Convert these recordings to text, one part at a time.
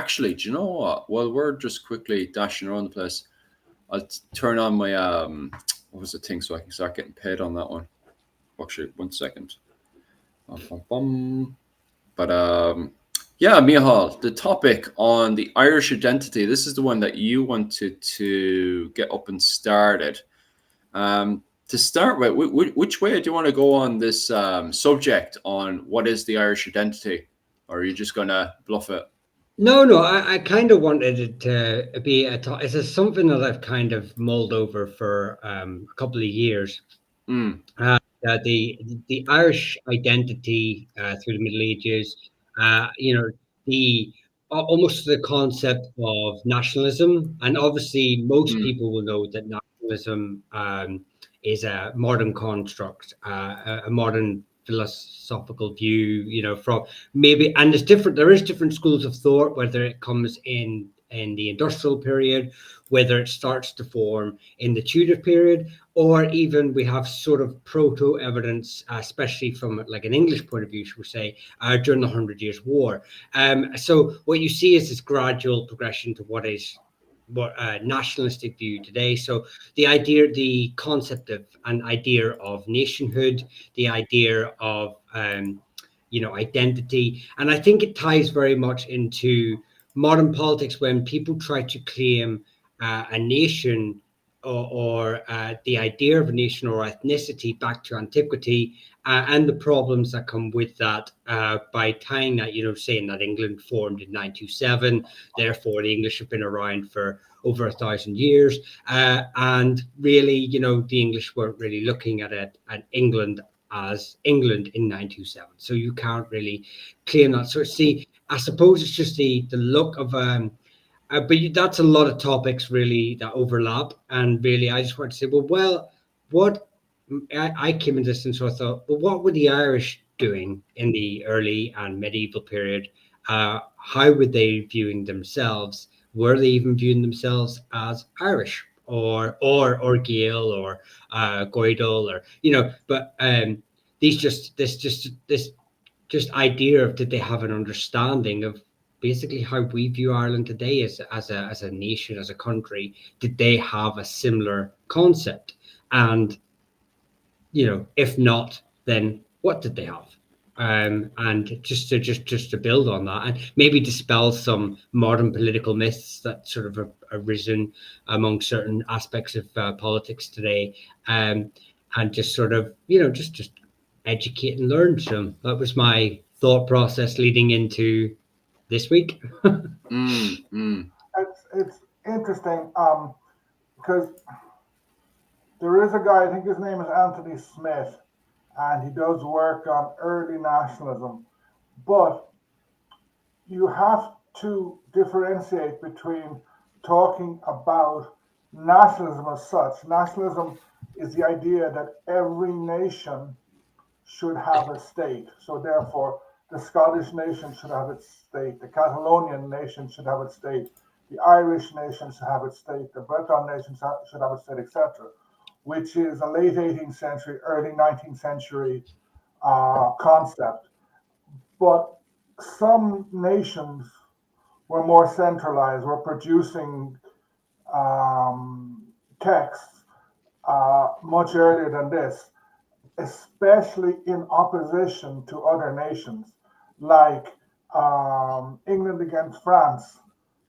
Actually, do you know what? While we're just quickly dashing around the place, I'll turn on my what was the thing so I can start getting paid on that one. Actually, 1 second. Bum, bum, bum. But yeah, Mihal, the topic on the Irish identity. This is the one that you wanted to get up and started. To start with, which way do you want to go on this subject on what is the Irish identity, or are you just gonna bluff it? No, I kind of wanted it to be it's something that I've kind of mulled over for a couple of years. Mm, The Irish identity through the Middle Ages, the almost the concept of nationalism, and obviously most mm, people will know that nationalism is a modern construct, a modern philosophical view, from maybe, and there is different schools of thought, whether it comes in the industrial period, whether it starts to form in the Tudor period, or even we have sort of proto evidence, especially from like an English point of view, should we say, during the Hundred Years' War. So what you see is this gradual progression to what nationalistic view today. So the concept of an idea of nationhood, the idea of identity, and I think it ties very much into modern politics when people try to claim a nation or the idea of a nation or ethnicity back to antiquity, and the problems that come with that by tying that, saying that England formed in 927, therefore the English have been around for over 1,000 years, and really, the English weren't really looking at England as England in 927, so you can't really claim that. So see, I suppose it's just the look of but that's a lot of topics really that overlap, and really I just want to say, what I came in this and so I thought, well, what were the Irish doing in the early and medieval period? How were they viewing themselves? Were they even viewing themselves as Irish or Gael or Goidel, or But these just this just idea of, did they have an understanding of basically how we view Ireland today as a nation, as a country? Did they have a similar concept? And if not, then what did they have? And just to build on that, and maybe dispel some modern political myths that sort of have arisen among certain aspects of politics today, and just sort of just educate and learn. So that was my thought process leading into this week. mm, mm, It's interesting because there is a guy, I think his name is Anthony Smith, and he does work on early nationalism. But you have to differentiate between talking about nationalism as such. Nationalism is the idea that every nation should have a state. So therefore, the Scottish nation should have its state, the Catalonian nation should have its state, the Irish nation should have its state, the Breton nation should have its state, etc., which is a late 18th century, early 19th century concept. But some nations were more centralized, were producing texts much earlier than this, especially in opposition to other nations, like England against France.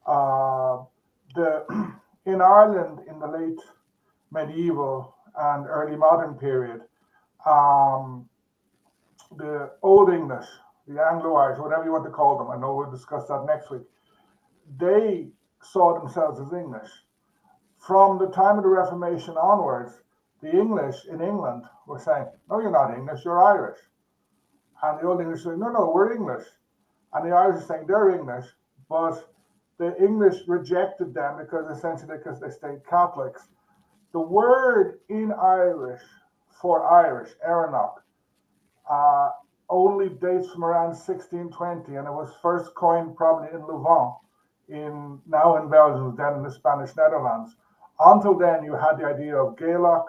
Uh, the in Ireland in the late medieval and early modern period, um, the Old English, the Anglo-Irish, whatever you want to call them, I know we'll discuss that next week, they saw themselves as English. From the time of the Reformation onwards, the English in England were saying, no, you're not English, you're Irish. And the Old English saying, no, we're English. And the Irish are saying they're English, but the English rejected them because they stayed Catholics. The word in Irish for Irish, Erenach, uh, only dates from around 1620, and it was first coined probably in Louvain, now in Belgium, then in the Spanish Netherlands. Until then, you had the idea of Gaelic,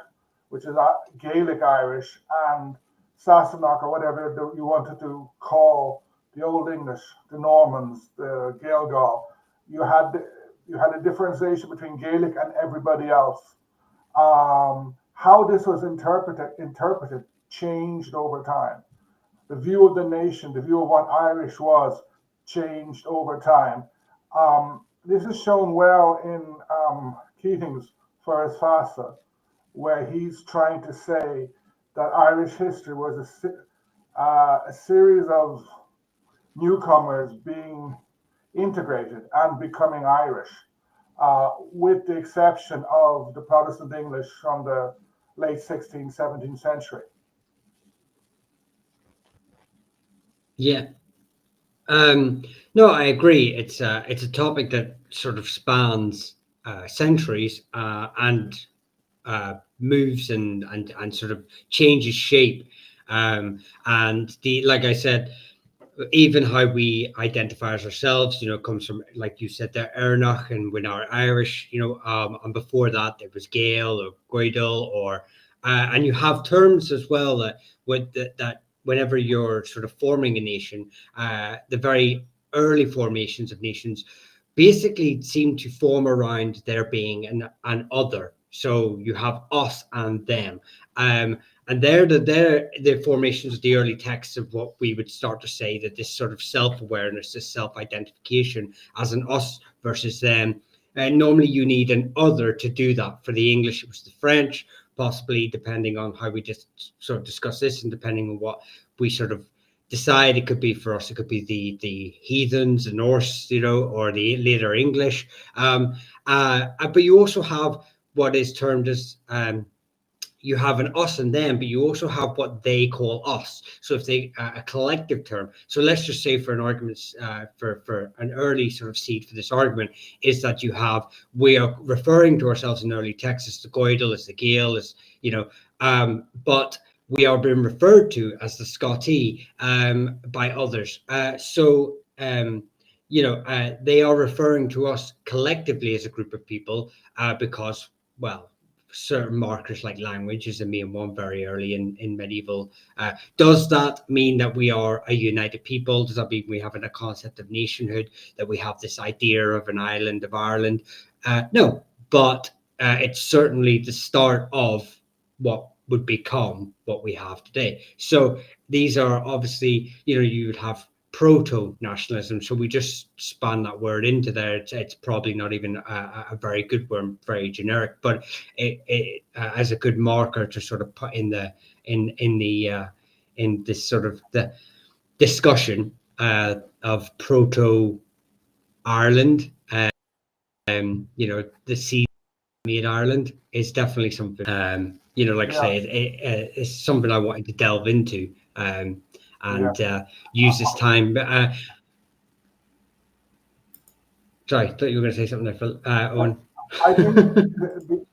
which is Gaelic Irish, and Sassenach, or whatever you wanted to call the Old English, the Normans, the Gaeilge, you had a differentiation between Gaelic and everybody else. How this was interpreted changed over time. The view of the nation, the view of what Irish was, changed over time. This is shown well in Keating's Feras Fasa, where he's trying to say that Irish history was a series of newcomers being integrated and becoming Irish, with the exception of the Protestant English from the late 16th, 17th century. Yeah. No, I agree. It's a topic that sort of spans centuries and moves and sort of changes shape. And like I said, even how we identify as ourselves, comes from, like you said there, Ernach, and when our Irish, and before that there was Gael or Goidel, or and you have terms as well that whenever you're sort of forming a nation, the very early formations of nations basically seem to form around there being an other. So you have us and them. And they're the formations of the early texts of what we would start to say that this sort of self-awareness, this self-identification as an us versus them. And normally you need an other to do that. For the English, it was the French, possibly, depending on how we just sort of discuss this and depending on what we sort of decide it could be. For us, it could be the heathens, the Norse, or the later English. But you also have what is termed as you have an us and them, but you also have what they call us. So if they a collective term. So let's just say, for an argument, for an early sort of seed for this argument, is that we are referring to ourselves in early texts as the Goidel, as the Gael, as but we are being referred to as the Scotty by others. They are referring to us collectively as a group of people because, well, certain markers like language is the main one very early in medieval. Does that mean that we are a united people? Does that mean we have a concept of nationhood, that we have this idea of an island of Ireland? No, but it's certainly the start of what would become what we have today. So these are obviously, you would have proto-nationalism. So we just span that word into there. It's probably not even a very good word, very generic, but it as a good marker to sort of put in this sort of the discussion of proto-Ireland. The seed made Ireland is definitely something. I say, it's something I wanted to delve into. Use this time. Sorry, I thought you were going to say something there, Phil. Owen. I think the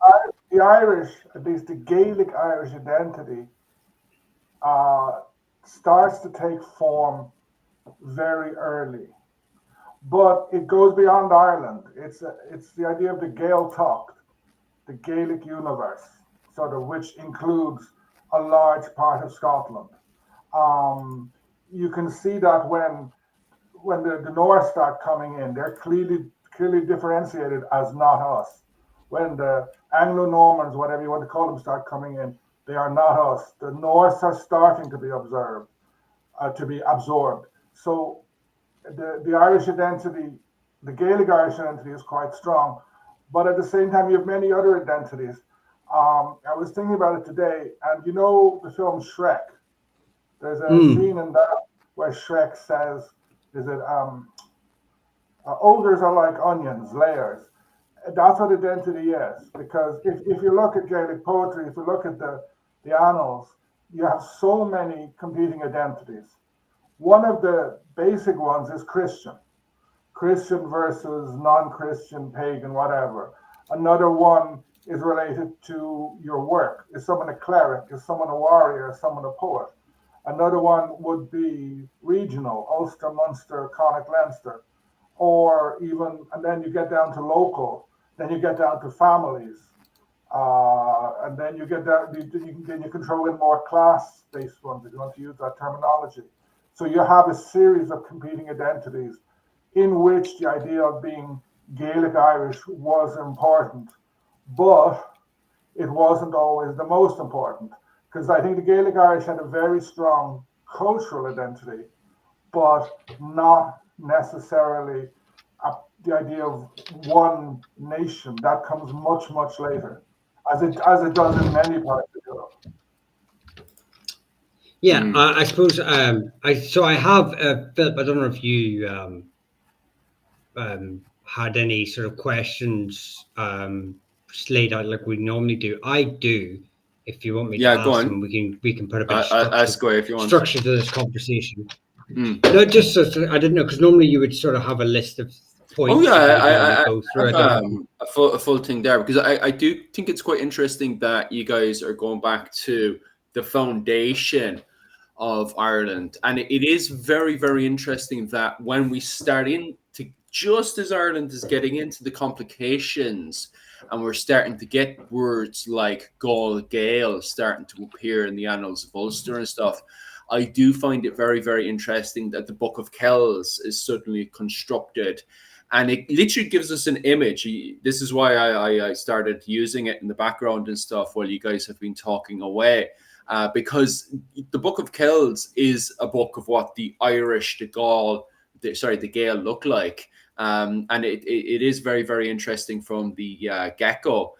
Irish, at least the Gaelic Irish identity, starts to take form very early, but it goes beyond Ireland. It's the idea of the Gaeltacht, the Gaelic universe, sort of, which includes a large part of Scotland. You can see that when the Norse start coming in, they're clearly differentiated as not us. When the Anglo-Normans, whatever you want to call them, start coming in, they are not us. The Norse are starting to be absorbed. So the Irish identity, the Gaelic Irish identity, is quite strong. But at the same time, you have many other identities. I was thinking about it today, and the film Shrek. There's a scene in that where Shrek says, ogres are like onions, layers. That's what identity is, because if you look at Gaelic poetry, if you look at the annals, you have so many competing identities. One of the basic ones is Christian versus non-Christian, pagan, whatever. Another one is related to your work. Is someone a cleric? Is someone a warrior? Is someone a poet? Another one would be regional, Ulster, Munster, Connacht, Leinster, or even, and then you get down to local, then you get down to families, and then you get down, then you can throw in more class-based ones if you want to use that terminology. So you have a series of competing identities in which the idea of being Gaelic Irish was important, but it wasn't always the most important, because I think the Gaelic Irish had a very strong cultural identity, but not necessarily the idea of one nation. That comes much, much later, as it does in many parts of Europe. Yeah, Mm. I suppose I have Philip. I don't know if you had any sort of questions laid out like we normally do. I do. If you want me to Yeah, go ask on. them, we can put a bit of Ask away if you want. structure to this conversation. Mm. No, just so, I didn't know, because normally you would sort of have a list of points. Oh yeah, that you want to go through. I have a full thing there, because I do think it's quite interesting that you guys are going back to the foundation of Ireland, and it is very, very interesting that when we start into, just as Ireland is getting into the complications, and we're starting to get words like Gall Gael starting to appear in the annals of Ulster and stuff, I do find it very, very interesting that the Book of Kells is suddenly constructed. And it literally gives us an image. This is why I started using it in the background and stuff while you guys have been talking away. Because the Book of Kells is a book of what the Irish, the Gael look like. And it is very, very interesting from the get-go.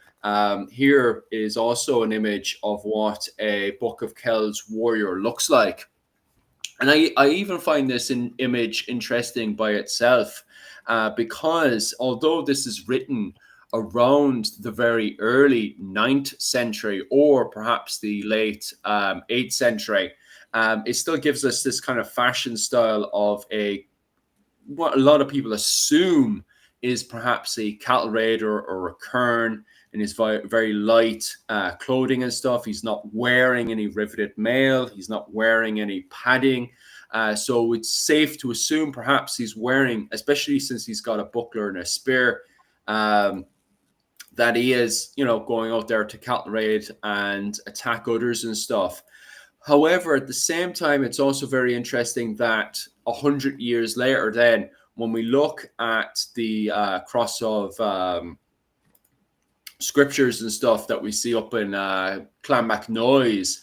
Here is also an image of what a Book of Kells warrior looks like. And I even find this image interesting by itself, because although this is written around the very early 9th century or perhaps the late 8th century, it still gives us this kind of fashion style of what a lot of people assume is perhaps a cattle raider or a kern in his very light clothing and stuff. He's not wearing any riveted mail. He's not wearing any padding. So it's safe to assume perhaps he's wearing, especially since he's got a buckler and a spear, that he is, going out there to cattle raid and attack others and stuff. However, at the same time, it's also very interesting that 100 years later, then, when we look at the cross of scriptures and stuff that we see up in Clonmacnoise,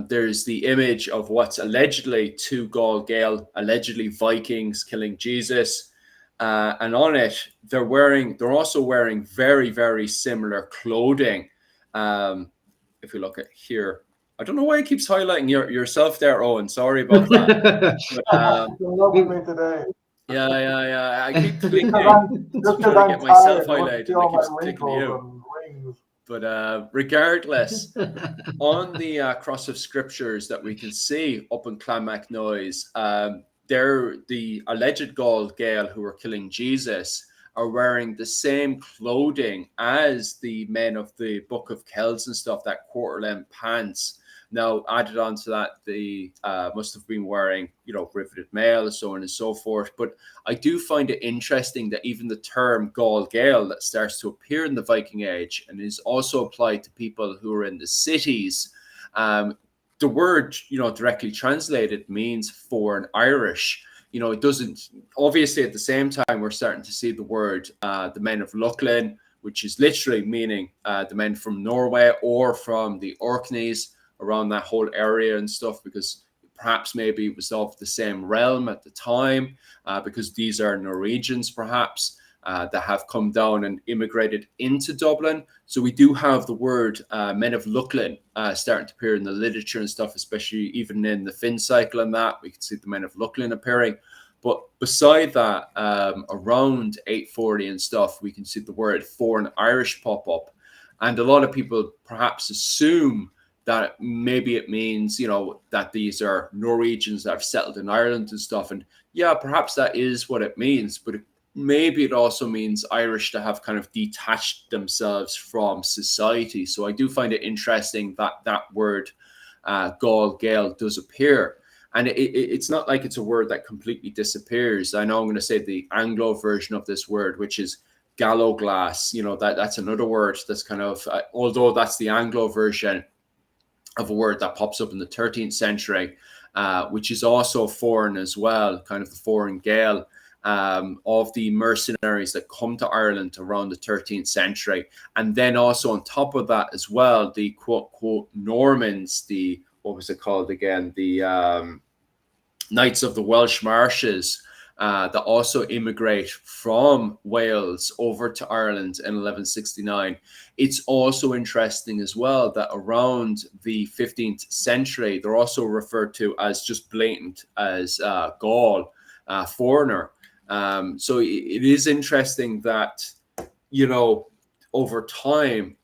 there's the image of what's allegedly two Gall Gael, allegedly Vikings killing Jesus. And on it, they're also wearing very, very similar clothing. If we look at here, I don't know why it keeps highlighting yourself there, Owen. Sorry about that. But, With me today. Yeah. I keep clicking Just trying to get myself highlighted, and I keep clicking you. But regardless, on the cross of scriptures that we can see up in Clonmacnoise, they're the alleged Gall Gael who are killing Jesus are wearing the same clothing as the men of the Book of Kells and stuff, that quarter-length pants. Now, added on to that, they must have been wearing, riveted mail, so on and so forth. But I do find it interesting that even the term Gall Gael that starts to appear in the Viking Age and is also applied to people who are in the cities, the word, directly translated means foreign Irish. It doesn't, obviously at the same time, we're starting to see the word, the men of Luckland, which is literally meaning the men from Norway or from the Orkneys, around that whole area and stuff, because perhaps maybe it was of the same realm at the time, because these are Norwegians perhaps that have come down and immigrated into Dublin. So we do have the word men of Luckland starting to appear in the literature and stuff, especially even in the Finn cycle and that. We can see the men of Luckland appearing. But beside that, around 840 and stuff, we can see the word foreign Irish pop up. And a lot of people perhaps assume that maybe it means, that these are Norwegians that have settled in Ireland and stuff. And yeah, perhaps that is what it means, but maybe it also means Irish that have kind of detached themselves from society. So I do find it interesting that that word, Gall Gael, does appear. And it's not like it's a word that completely disappears. I know I'm going to say the Anglo version of this word, which is galloglass. That's another word that's kind of, although that's the Anglo version of a word that pops up in the 13th century, which is also foreign as well, kind of the foreign Gael. of the mercenaries that come to Ireland around the 13th century. And then also on top of that as well, the quote, quote, Normans, the, what was it called again? The Knights of the Welsh Marches, that also immigrate from Wales over to Ireland in 1169. It's also interesting as well that around the 15th century, they're also referred to as just blatant as Gaul, foreigner. So it is interesting that, you know, over time,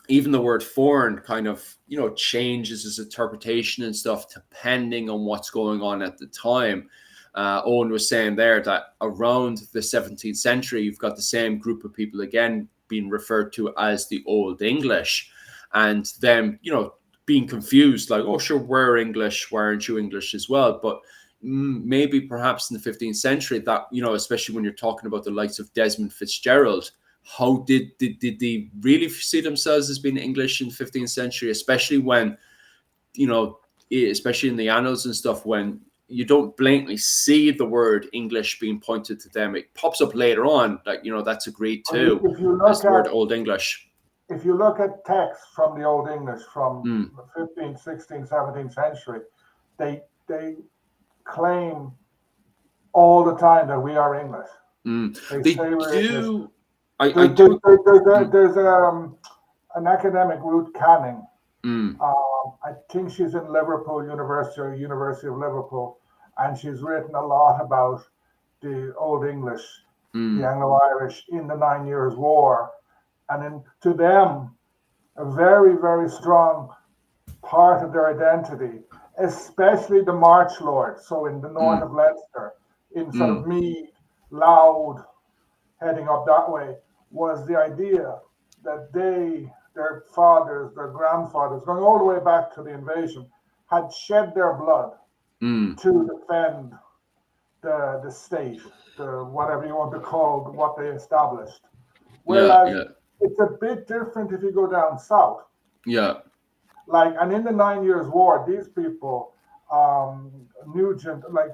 even the word foreign kind of, you know, changes its interpretation and stuff depending on what's going on at the time. Owen was saying there that around the 17th century, you've got the same group of people again being referred to as the Old English, and them, you know, being confused, like, oh, sure, we're English, why aren't you English as well? But maybe perhaps in the 15th century that, you know, especially when you're talking about the likes of Desmond Fitzgerald, how did they really see themselves as being English in the 15th century, especially when, you know, especially in the annals and stuff, when you don't blatantly see the word English being pointed to them. It pops up later on that, you know, that's agreed to as the word Old English. If you look at texts from the Old English from the 15th, 16th, 17th century, they claim all the time that we are English. They say we're English. There's an academic, Ruth Canning. I think she's in Liverpool University or University of Liverpool, and she's written a lot about the Old English, the Anglo-Irish in the 9 Years' War. And then to them, a very, very strong part of their identity, especially the March Lords, so in the north of Leinster, in sort of Meath, Louth, heading up that way, was the idea that their fathers, their grandfathers, going all the way back to the invasion, had shed their blood to defend the state, the whatever you want to call what they established. Whereas it's a bit different if you go down south. Like, and in the 9 Years' War, these people, Nugent, like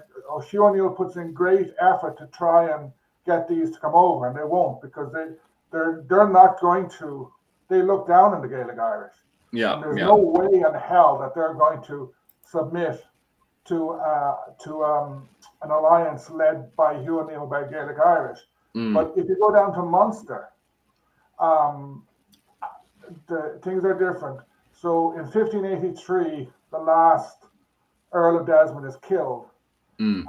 Hugh O'Neill puts in great effort to try and get these to come over, and they won't, because they're not going to. They look down on the Gaelic Irish. And there's no way in hell that they're going to submit to an alliance led by Hugh O'Neill by Gaelic Irish. But if you go down to Munster, the things are different. So in 1583, the last Earl of Desmond is killed. And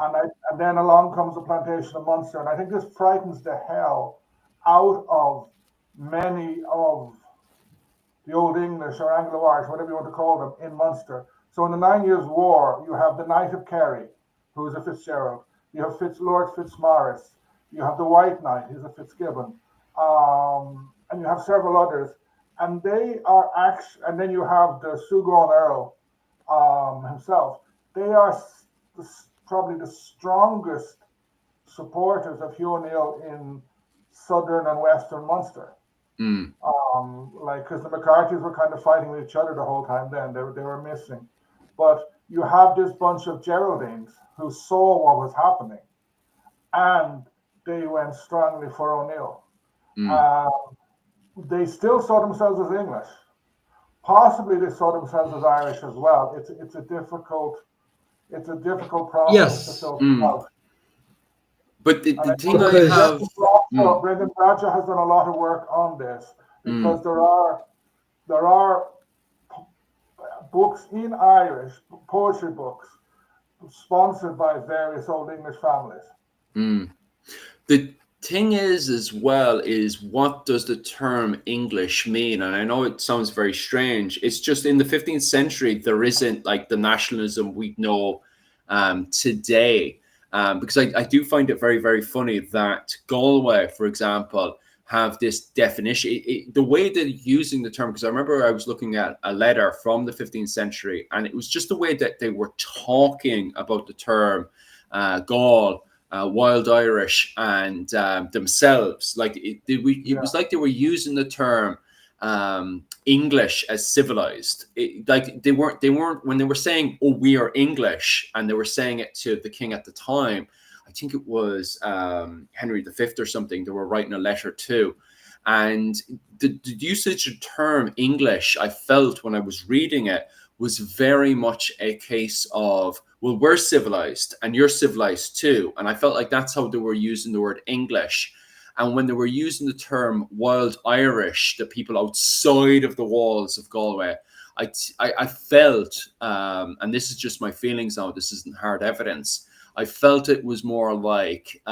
then along comes the plantation of Munster. And I think this frightens the hell out of many of the Old English or Anglo-Irish, whatever you want to call them, in Munster. So in the 9 Years' War, you have the Knight of Kerry, who is a Fitzgerald. You have Lord Fitzmaurice. You have the White Knight, who's a Fitzgibbon. And you have several others. And they are actually, and then you have the Sugaun Earl himself. They are probably the strongest supporters of Hugh O'Neill in southern and western Munster. Like, because the McCarthys were kind of fighting with each other the whole time then. They were missing. But you have this bunch of Geraldines who saw what was happening, and they went strongly for O'Neill. They still saw themselves as English. Possibly they saw themselves as Irish as well. It's a difficult process to sort out. But the thing I have, Brendan Bradshaw has done a lot of work on this, because there are books in Irish, poetry books, sponsored by various Old English families. The thing is, as well, is what does the term English mean? And I know it sounds very strange. It's just in the 15th century, there isn't like the nationalism we know today. Because I do find it very, very funny that Galway, for example, have this definition. The way they're using the term, because I remember I was looking at a letter from the 15th century, and it was just the way that they were talking about the term Gaul, Wild Irish, and themselves. Like it was like they were using the term English as civilized. Like they weren't when they were saying, "Oh, we are English," and they were saying it to the king at the time. I think it was Henry V or something, they were writing a letter to. And the usage of term English, I felt when I was reading it, was very much a case of, well, we're civilized and you're civilized too. And I felt like that's how they were using the word English. And when they were using the term Wild Irish, the people outside of the walls of Galway, I felt, and this is just my feelings now, this isn't hard evidence, I felt it was more like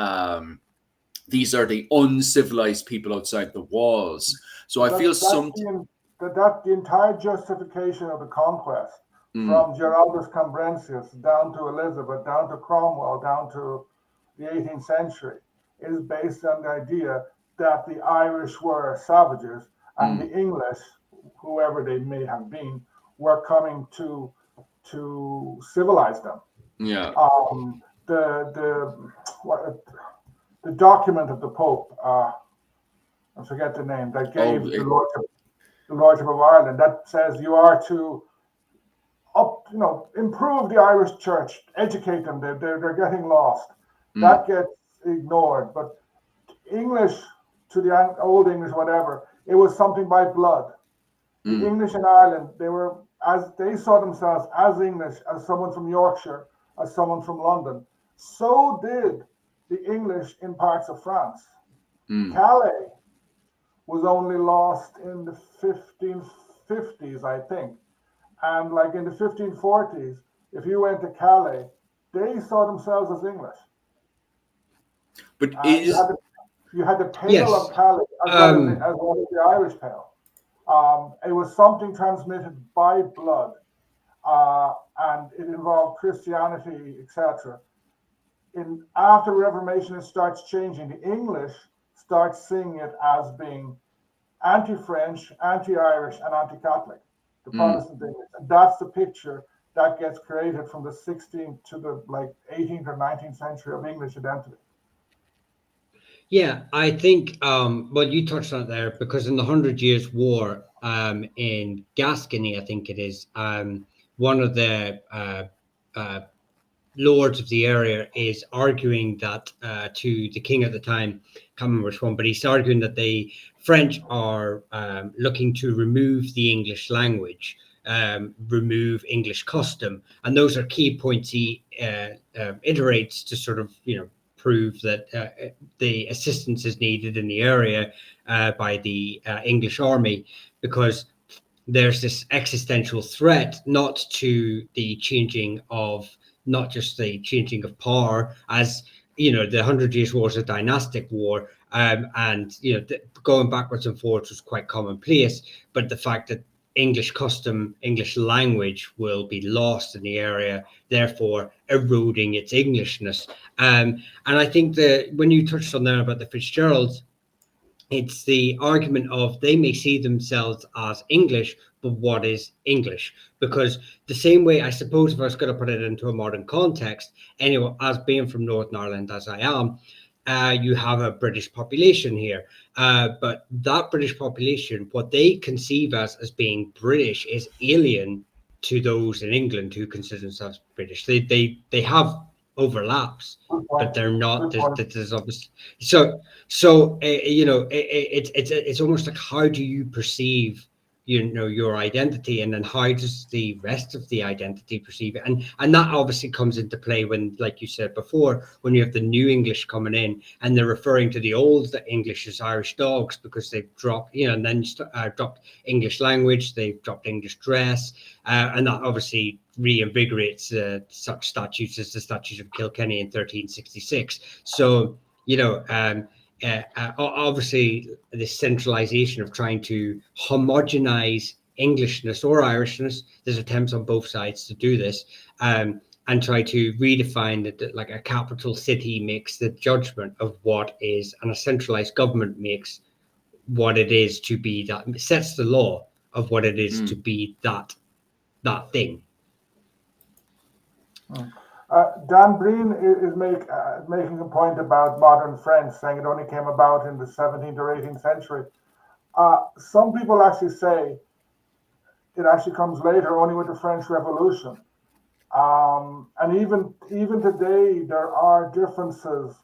these are the uncivilized people outside the walls. So I feel that's the entire justification of the conquest, from Geraldus Cambrensis down to Elizabeth, down to Cromwell, down to the 18th century, is based on the idea that the Irish were savages and the English, whoever they may have been, were coming to civilize them. Yeah. The document of the Pope, I forget the name, that gave the Lordship of Ireland, that says you are to improve the Irish Church, educate them. They're getting lost. That gets ignored. But English, to the old English, whatever, it was something by blood. The English in Ireland, they saw themselves as English, as someone from Yorkshire, as someone from London. So did the English in parts of France. Calais was only lost in the 1550s, I think. And like in the 1540s, if you went to Calais, they saw themselves as English. But you had the Pale of Calais as well as the Irish Pale. It was something transmitted by blood, and it involved Christianity, etc. After Reformation, it starts changing. The English start seeing it as being anti-French, anti-Irish, and anti-Catholic. The Protestant English, and that's the picture that gets created from the 16th to the 18th or 19th century of English identity. Yeah, I think well, you touched on it there, because in the 100 Years' War in Gascony, I think it is, one of the lords of the area is arguing that to the king at the time, can't remember which one, but he's arguing that the French are looking to remove the English language, remove English custom, and those are key points he iterates to sort of prove that the assistance is needed in the area by the English army, because there's this existential threat, not to the changing of, not just the changing of power, as the 100 Years' War is a dynastic war, and going backwards and forwards was quite commonplace, but the fact that English custom, English language will be lost in the area, therefore eroding its Englishness. And I think that when you touched on there about the Fitzgeralds, it's the argument of they may see themselves as English, but what is English? Because the same way, I suppose, if I was going to put it into a modern context, anyway, as being from Northern Ireland as I am, you have a British population here, but that British population, what they conceive as being British, is alien to those in England who consider themselves British. They have overlaps, but they're not. There's obviously so it's almost like, how do you perceive your identity, and then how does the rest of the identity perceive it, and that obviously comes into play when, like you said before, when you have the new English coming in and they're referring to the old English as Irish dogs, because they've dropped and then dropped English language, they've dropped English dress, and that obviously reinvigorates such statutes as the Statutes of Kilkenny in 1366. So obviously the centralization of trying to homogenize Englishness or Irishness, there's attempts on both sides to do this, and try to redefine that, like a capital city makes the judgment of what is, and a centralized government makes what it is to be, that sets the law of what it is to be that thing. Dan Breen is making a point about modern French, saying it only came about in the 17th or 18th century. Some people actually say it actually comes later, only with the French Revolution. And even today, there are differences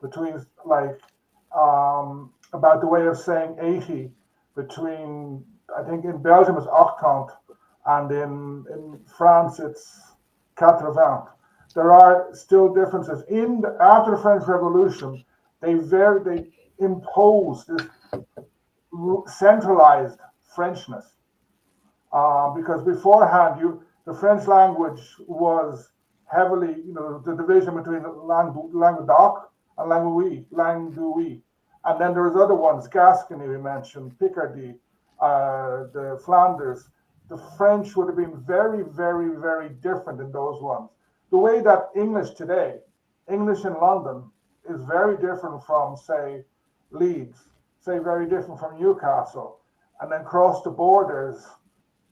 between like about the way of saying 80 between, I think in Belgium it's 80 and in France it's 80. There are still differences. After the French Revolution, they imposed this centralized Frenchness because beforehand the French language was heavily, the division between Languedoc and Languedoc, and then there was other ones, Gascony we mentioned, Picardy, the Flanders. The French would have been very, very, very different in those ones. The way that English in London is very different from, say, Leeds, say very different from Newcastle, and then cross the borders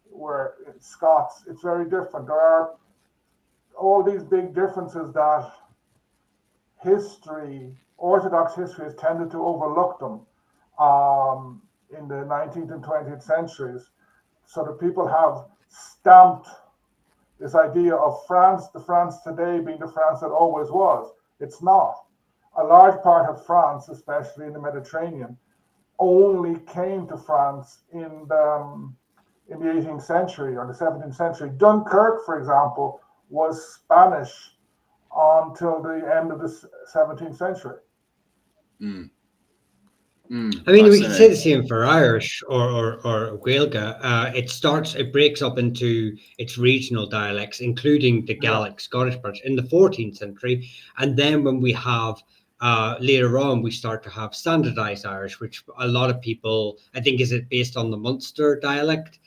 where it's Scots, it's very different. There are all these big differences that Orthodox history has tended to overlook them in the 19th and 20th centuries. So that people have stamped this idea of the France today being the France that always was. It's not. A large part of France, especially in the Mediterranean, only came to France in the 18th century or the 17th century. Dunkirk, for example, was Spanish until the end of the 17th century. I mean, we can say the same for Irish or Gaeilge. It breaks up into its regional dialects, including the Gaelic Scottish parts in the 14th century. And then when we have later on, we start to have standardized Irish, which a lot of people, I think, is it based on the Munster dialect,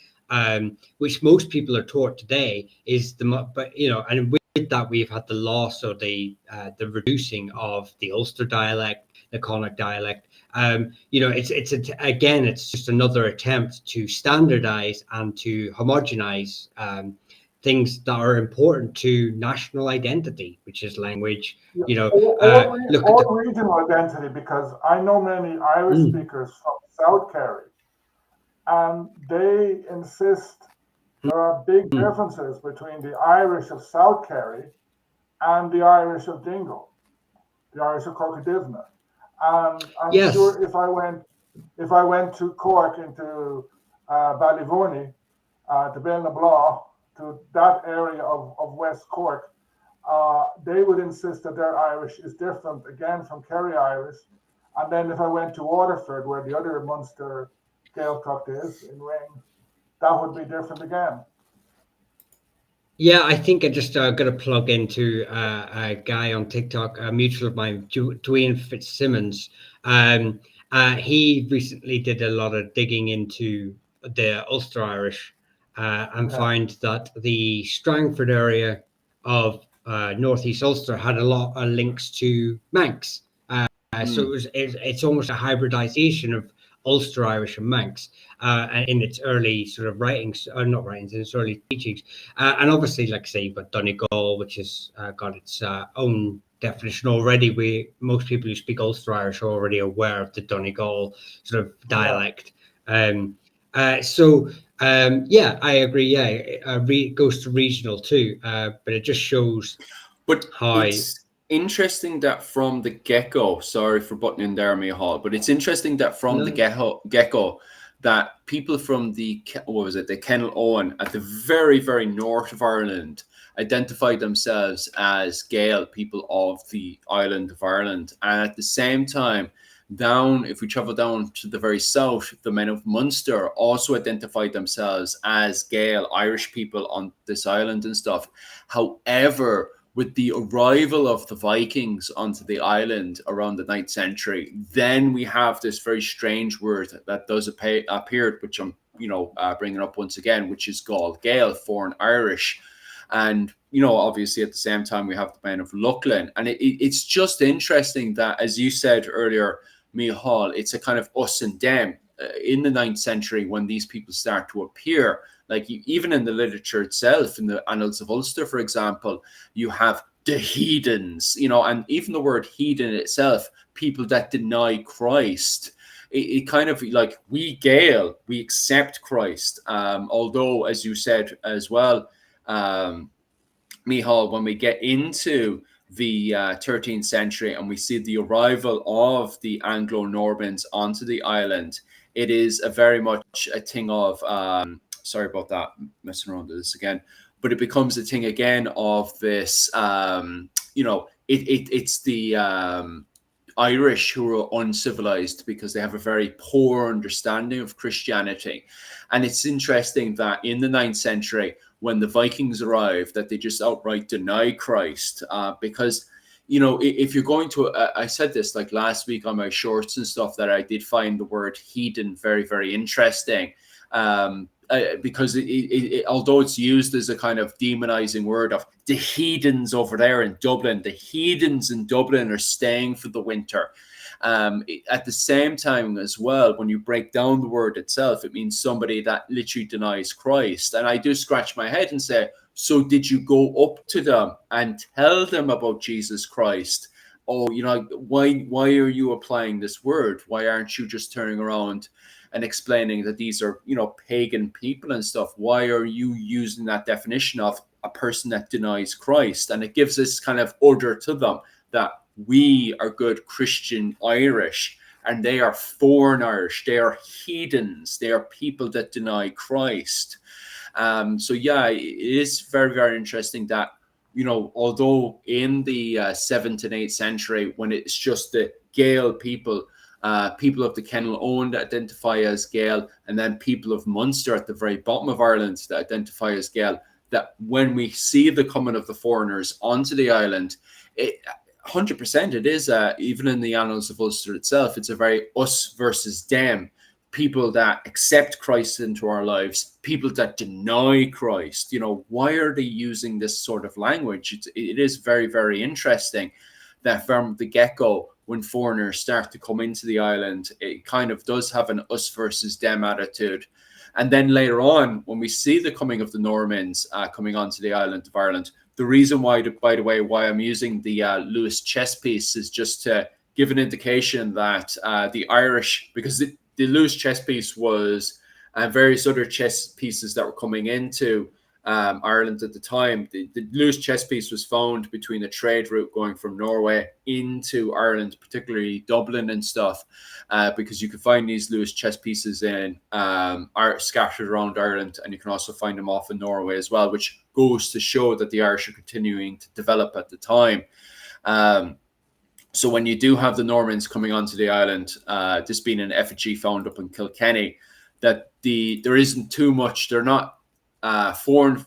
which most people are taught today is and with that we've had the loss or the reducing of the Ulster dialect, the Connacht dialect. It's just another attempt to standardize and to homogenize things that are important to national identity, which is language. Or regional identity, because I know many Irish speakers from South Kerry, and they insist there are big differences between the Irish of South Kerry and the Irish of Dingle, the Irish of Corcadivna. And I'm sure if I went to Cork, into Ballyvourney, to Ballinablaw, to that area of West Cork, they would insist that their Irish is different again from Kerry Irish. And then if I went to Waterford, where the other Munster Gaeltacht is in Ring, that would be different again. Yeah, I think I just got to plug into a guy on TikTok, a mutual of mine, Dwayne Fitzsimmons. He recently did a lot of digging into the Ulster Irish and found that the Strangford area of northeast Ulster had a lot of links to Manx. So it's almost a hybridization of Ulster Irish and Manx in its early sort of writings, not writings, in its early teachings. And obviously, like say, you've got Donegal, which has got its own definition already. Most people who speak Ulster Irish are already aware of the Donegal sort of dialect. I agree. Yeah, it goes to regional too, but it just shows how. It's interesting that from the get-go, sorry for butting in there, Micheál, but it's interesting that from the get-go that people from the Kennel Owen at the very, very north of Ireland identified themselves as Gael people of the island of Ireland. And at the same time, if we travel down to the very south, the men of Munster also identified themselves as Gael, Irish people on this island and stuff. However, with the arrival of the Vikings onto the island around the 9th century, then we have this very strange word that does appear, which I'm, bringing up once again, which is Gael Gael, foreign Irish. And, obviously at the same time, we have the men of Luckland. And it's just interesting that, as you said earlier, Micheál, it's a kind of us and them in the 9th century when these people start to appear. Like even in the literature itself, in the Annals of Ulster, for example, you have the heathens, and even the word heathen itself, people that deny Christ. It kind of like we Gael, we accept Christ. Although, as you said as well, Michal, when we get into the 13th century and we see the arrival of the Anglo-Normans onto the island, it is a very much a thing of, sorry about that, messing around with this again, but it becomes a thing again of this, it's the Irish who are uncivilized because they have a very poor understanding of Christianity. And it's interesting that in the 9th century, when the Vikings arrive, that they just outright deny Christ, because if you're going to, I said this like last week on my shorts and stuff, that I did find the word heathen very, very interesting, because although it's used as a kind of demonizing word of the heathens over there in Dublin, the heathens in Dublin are staying for the winter. At the same time as well, when you break down the word itself, it means somebody that literally denies Christ. And I do scratch my head and say, so did you go up to them and tell them about Jesus Christ? Oh, why are you applying this word? Why aren't you just turning around and explaining that these are, pagan people and stuff? Why are you using that definition of a person that denies Christ? And it gives this kind of order to them that we are good Christian Irish and they are foreign Irish. They are heathens. They are people that deny Christ. So yeah, it is very, very interesting that, although in the 7th and 8th century, when it's just the Gael people, people of the Kennel Owen that identify as Gael, and then people of Munster at the very bottom of Ireland that identify as Gael, that when we see the coming of the foreigners onto the island, 100% it is, even in the annals of Ulster itself, it's a very us versus them. People that accept Christ into our lives, people that deny Christ. Why are they using this sort of language? It is very, very interesting that from the get-go, when foreigners start to come into the island, it kind of does have an us versus them attitude. And then later on, when we see the coming of the Normans coming onto the island of Ireland, the reason why, by the way, why I'm using the Lewis chess piece is just to give an indication that the Irish, because the Lewis chess piece was various other chess pieces that were coming into Ireland at the time. The Lewis chess piece was found between a trade route going from Norway into Ireland, particularly Dublin and stuff, because you can find these Lewis chess pieces in scattered around Ireland, and you can also find them off in Norway as well, which goes to show that the Irish are continuing to develop at the time. So when you do have the Normans coming onto the island, this being an effigy found up in Kilkenny, that there isn't too much. They're not foreign,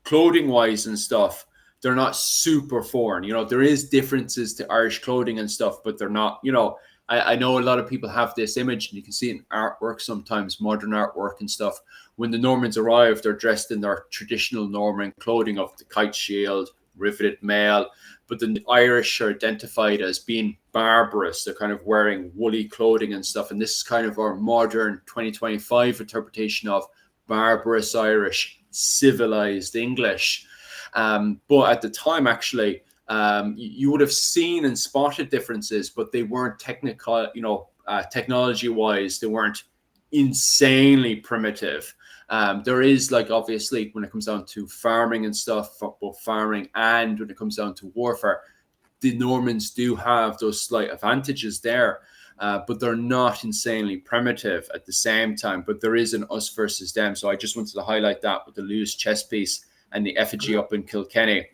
clothing wise and stuff. They're not super foreign. There is differences to Irish clothing and stuff, but they're not. I know a lot of people have this image, and you can see it in artwork sometimes, modern artwork and stuff. When the Normans arrive, they're dressed in their traditional Norman clothing of the kite shield, riveted mail. But the Irish are identified as being barbarous. They're kind of wearing woolly clothing and stuff. And this is kind of our modern 2025 interpretation of barbarous Irish, civilized English. But at the time, actually, you would have seen and spotted differences, but they weren't technical, technology-wise, they weren't insanely primitive. There is, obviously, when it comes down to farming and stuff, both farming and when it comes down to warfare, the Normans do have those slight advantages there, but they're not insanely primitive at the same time. But there is an us versus them. So I just wanted to highlight that with the Lewis chess piece and the effigy up in Kilkenny.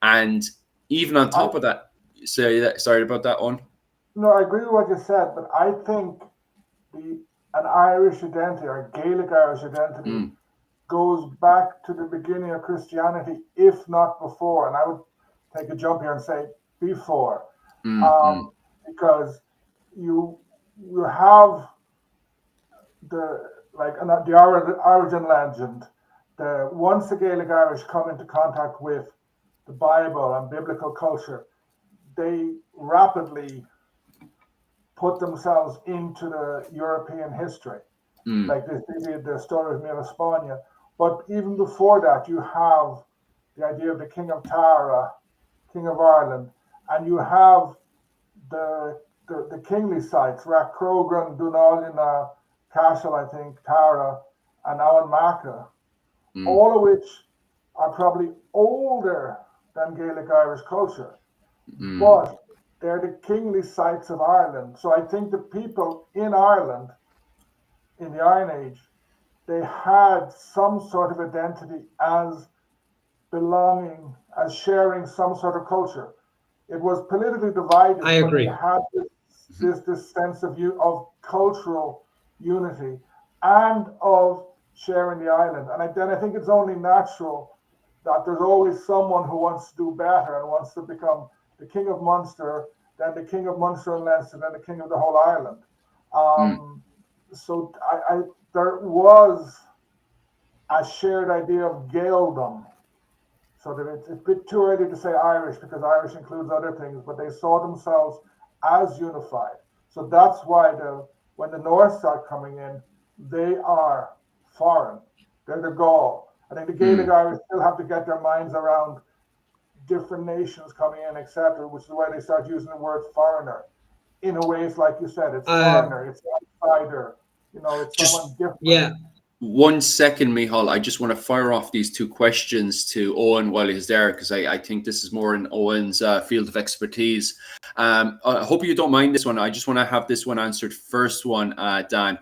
And even on top of that, sorry about that one. No, I agree with what you said, but I think an Irish identity or Gaelic Irish identity goes back to the beginning of Christianity, if not before. And I would take a jump here and say before, because you have the origin legend. Once the Gaelic Irish come into contact with the Bible and biblical culture, they rapidly put themselves into the European history, like the story of Nueva España. But even before that, you have the idea of the King of Tara, King of Ireland, and you have the kingly sites, Rathcrogan, Dunallina, Cashel, I think, Tara, and Owen Maca, all of which are probably older than Gaelic Irish culture, Mm. but they're the kingly sites of Ireland. So I think the people in Ireland in the Iron Age, they had some sort of identity as belonging, as sharing some sort of culture. It was politically divided, I but they agree. had this sense of cultural unity and of sharing the island. And then I think it's only natural that there's always someone who wants to do better and wants to become the king of Munster, then the king of Munster and Leinster, then the king of the whole island. Mm. So there was a shared idea of Gaeldom. So that it's a bit too early to say Irish because Irish includes other things, but they saw themselves as unified. So that's why when the North start coming in, they are foreign. They're the Gaul. I think the Gaelic Irish still have to get their minds around different nations coming in, etc., which is why they start using the word foreigner. In a way, it's like you said, it's foreigner, it's outsider, it's Just someone different. Yeah. 1 second, Michal. I just want to fire off these 2 questions to Owen while he's there, because I think this is more in Owen's field of expertise. I hope you don't mind this one. I just want to have this one answered first one, Dan,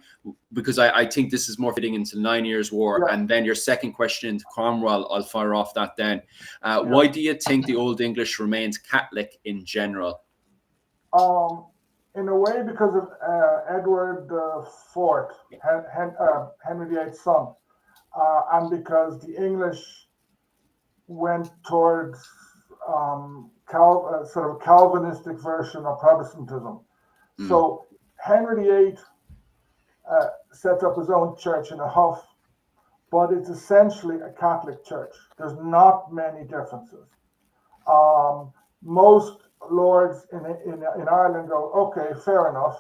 because I think this is more fitting into 9 Years' War. Yeah. And then your second question into Cromwell, I'll fire off that then. Why do you think the Old English remains Catholic in general? In a way, because of Edward IV, Henry VIII's son, and because the English went towards sort of Calvinistic version of Protestantism. So Henry VIII sets up his own church in a huff, but it's essentially a Catholic church. There's not many differences. Most lords in Ireland go, okay, fair enough,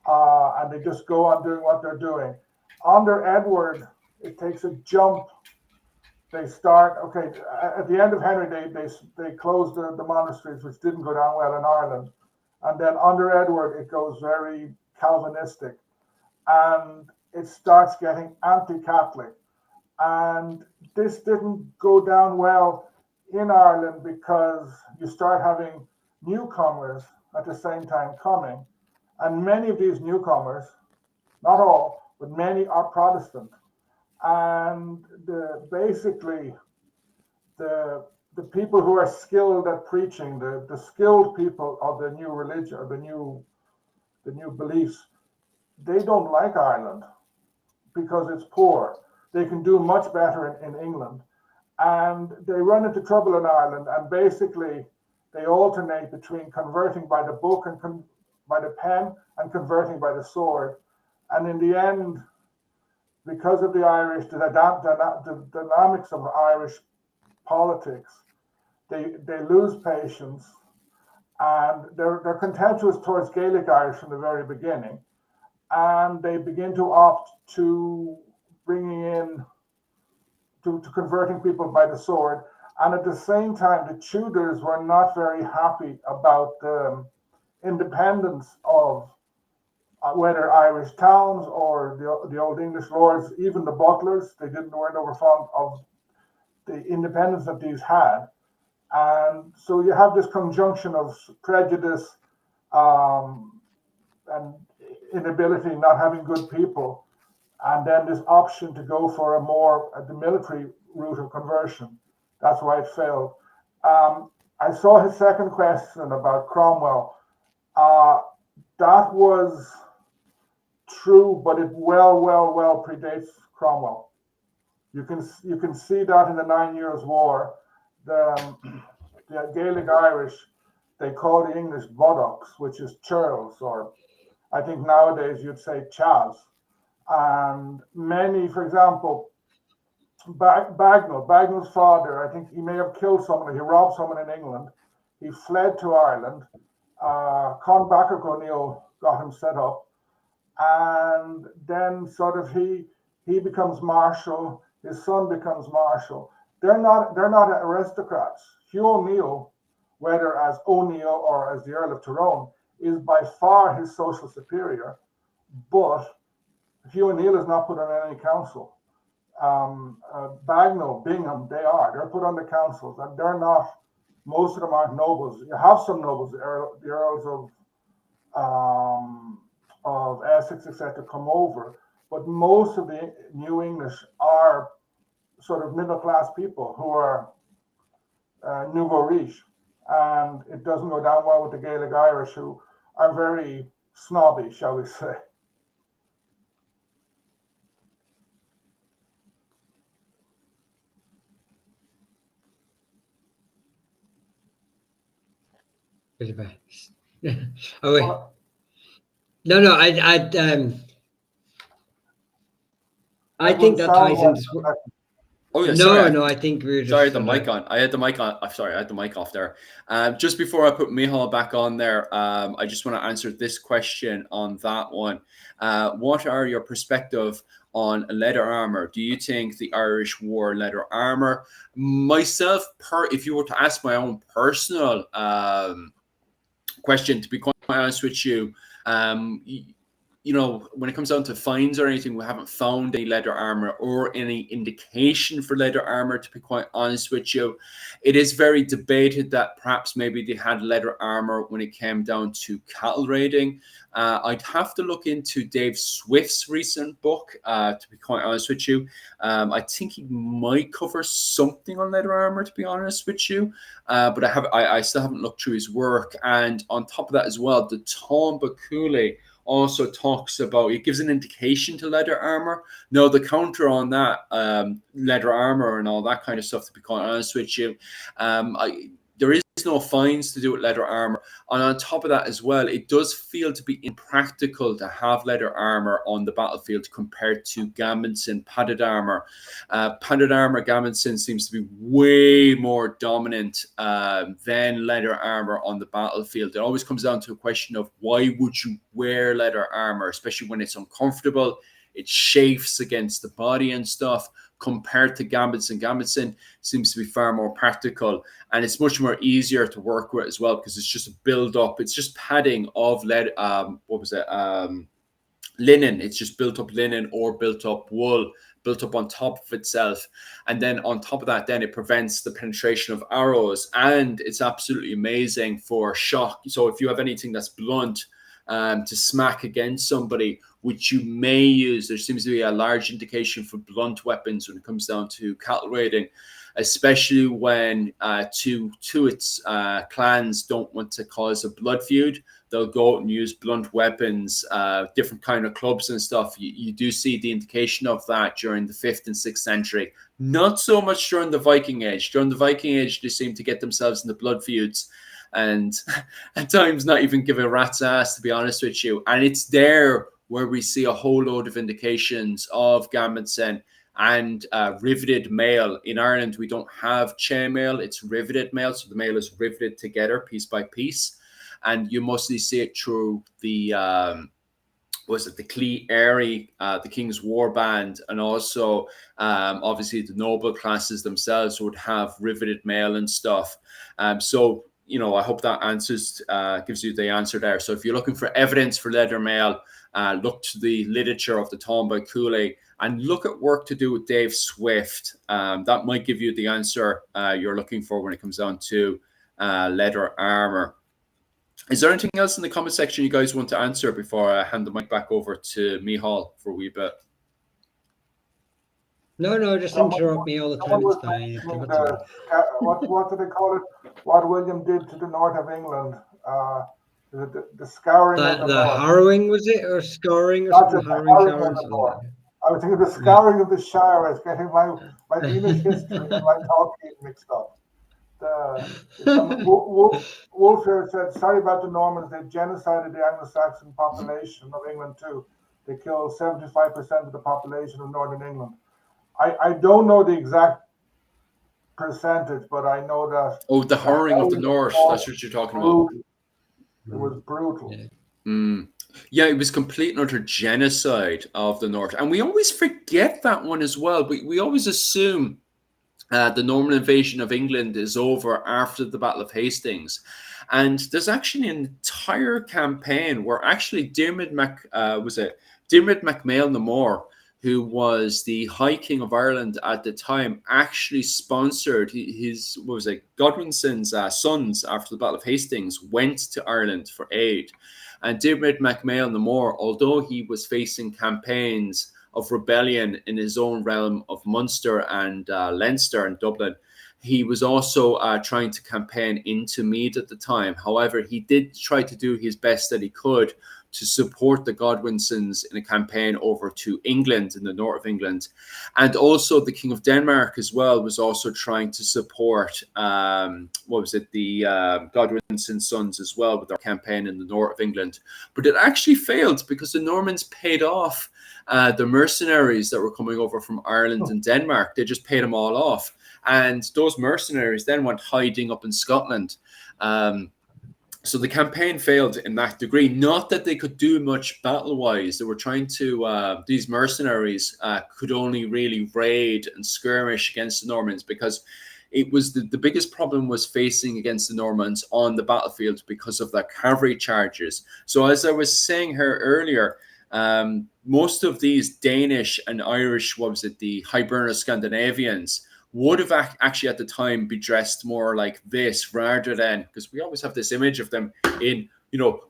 and they just go on doing what they're doing. Under Edward, it takes a jump. They start, okay, at the end of Henry, they closed the monasteries, which didn't go down well in Ireland. And then under Edward, it goes very Calvinistic, and it starts getting anti-Catholic. And this didn't go down well in Ireland because you start having newcomers at the same time coming, and many of these newcomers, not all, but many are Protestant, and basically the people who are skilled at preaching, the skilled people of the new religion, or the new beliefs, they don't like Ireland because it's poor. They can do much better in England, and they run into trouble in Ireland, and basically they alternate between converting by the book and by the pen and converting by the sword. And in the end, because of the Irish, the dynamics of Irish politics, they lose patience, and they're contemptuous towards Gaelic Irish from the very beginning, and they begin to opt to bringing in to converting people by the sword. And at the same time, the Tudors were not very happy about the independence of whether Irish towns or the Old English lords, even the butlers. They weren't over fond of the independence that these had. And so you have this conjunction of prejudice and inability, not having good people, and then this option to go for the military route of conversion. That's why it failed. I saw his second question about Cromwell. That was true, but it well predates Cromwell. You can see that in the 9 Years' War. The Gaelic Irish, they call the English buttocks, which is churls, or I think nowadays you'd say chavs. And many, for example, Bagnall's father, I think he may have killed someone, he robbed someone in England. He fled to Ireland. Con Bacach O'Neill got him set up. And then sort of he becomes marshal, his son becomes marshal. They're not aristocrats. Hugh O'Neill, whether as O'Neill or as the Earl of Tyrone, is by far his social superior, but Hugh O'Neill is not put on any council. Bagnall, Bingham, they're put on the councils, and they're not. Most of them aren't nobles. You have some nobles, the earls of Essex, etc., come over, but most of the New English are sort of middle class people who are nouveau riche, and it doesn't go down well with the Gaelic Irish, who are very snobby, shall we say. Bit of a- oh, wait. No, I think that ties into. Oh yeah, No, I think we were just. Sorry, the mic on. I had the mic on. I'm sorry, I had the mic off there. Just before I put Micheál back on there, I just want to answer this question on that one. What are your perspective on leather armor? Do you think the Irish wore leather armor? Myself, if you were to ask my own personal question, to be quite honest with you, you know, when it comes down to finds or anything, we haven't found any leather armor or any indication for leather armor, to be quite honest with you. It is very debated that perhaps maybe they had leather armor when it came down to cattle raiding. I'd have to look into Dave Swift's recent book, to be quite honest with you. I think he might cover something on leather armor, to be honest with you. But I still haven't looked through his work. And on top of that as well, the Tomba Cooley also talks about, it gives an indication to leather armor. No, the counter on that, leather armor and all that kind of stuff, to be quite honest with you, there is no fines to do with leather armor. And on top of that as well, it does feel to be impractical to have leather armor on the battlefield compared to Gambitson padded armor. Padded armor, Gambitson seems to be way more dominant than leather armor on the battlefield. It always comes down to a question of why would you wear leather armor, especially when it's uncomfortable, it chafes against the body and stuff, compared to Gambitson. Gambitson seems to be far more practical, and it's much more easier to work with as well, because it's just a build up. It's just padding of linen. It's just built up linen or built up wool, built up on top of itself. And then on top of that, then it prevents the penetration of arrows, and it's absolutely amazing for shock. So if you have anything that's blunt, to smack against somebody, which you may use, there seems to be a large indication for blunt weapons when it comes down to cattle raiding, especially when two its clans don't want to cause a blood feud. They'll go out and use blunt weapons, different kind of clubs and stuff. You do see the indication of that during the 5th and 6th century. Not so much during the Viking Age. During the Viking Age, they seem to get themselves into blood feuds, and at times not even give a rat's ass, to be honest with you. And it's there where we see a whole load of indications of Gambitson and riveted mail. In Ireland, we don't have chain mail, it's riveted mail. So the mail is riveted together piece by piece. And you mostly see it through the, the Clee Airy, the King's Warband, and also obviously the noble classes themselves would have riveted mail and stuff. So, you know, I hope that answers, gives you the answer there. So if you're looking for evidence for leather mail, look to the literature of the Tomba Cooley and look at work to do with Dave Swift. That might give you the answer you're looking for when it comes down to leather armor. Is there anything else in the comment section you guys want to answer before I hand the mic back over to Micheál for a wee bit? No, just interrupt me all the time. It's fine. What do they call it? What William did to the north of England? The scouring of the north. Harrowing, was it? Or scouring or something? Harrowing. I was thinking the scouring of the Shire. I was getting my English history and my talking mixed up. Wolf here said, sorry about the Normans, they genocided the Anglo-Saxon population of England too. They killed 75% of the population of Northern England. I don't know the exact percentage, but I know that. Oh, the harrowing of the North, that's what you're talking about. It was brutal. Yeah, it was complete and utter genocide of the North. And we always forget that one as well. We always assume the Norman invasion of England is over after the Battle of Hastings. And there's actually an entire campaign where actually Diarmid Mac Mail na Mór, who was the High King of Ireland at the time, actually sponsored his, what was it, Godwinson's sons after the Battle of Hastings went to Ireland for aid. And Diarmaid MacMahon the Mór, although he was facing campaigns of rebellion in his own realm of Munster and Leinster and Dublin, he was also trying to campaign into Meath at the time. However, he did try to do his best that he could to support the Godwinsons in a campaign over to England, in the north of England. And also the King of Denmark as well was also trying to support, the Godwinson sons as well with their campaign in the north of England. But it actually failed because the Normans paid off the mercenaries that were coming over from Ireland and Denmark. They just paid them all off. And those mercenaries then went hiding up in Scotland. So the campaign failed in that degree. Not that they could do much battle-wise. They were trying to, these mercenaries could only really raid and skirmish against the Normans, because it was the biggest problem was facing against the Normans on the battlefield because of their cavalry charges. So as I was saying here earlier, most of these Danish and Irish, the Hiberno-Scandinavians, would have actually at the time be dressed more like this, rather than, because we always have this image of them in,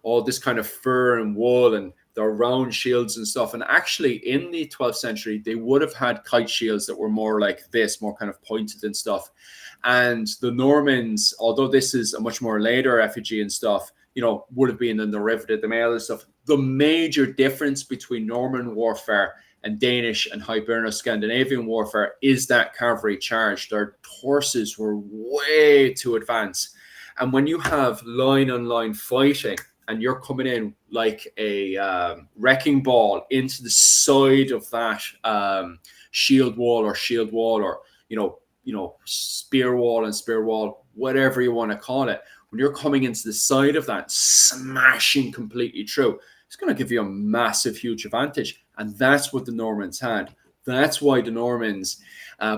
all this kind of fur and wool and their round shields and stuff. And actually in the 12th century, they would have had kite shields that were more like this, more kind of pointed and stuff. And the Normans, although this is a much more later effigy and stuff, would have been in the Rivet of the Mail and stuff. The major difference between Norman warfare and Danish and Hiberno-Scandinavian warfare is that cavalry charge. Their horses were way too advanced. And when you have line-on-line fighting and you're coming in like a wrecking ball into the side of that shield wall or spear wall, whatever you want to call it, when you're coming into the side of that, smashing completely through, it's going to give you a massive, huge advantage. And that's what the Normans had. That's why the Normans,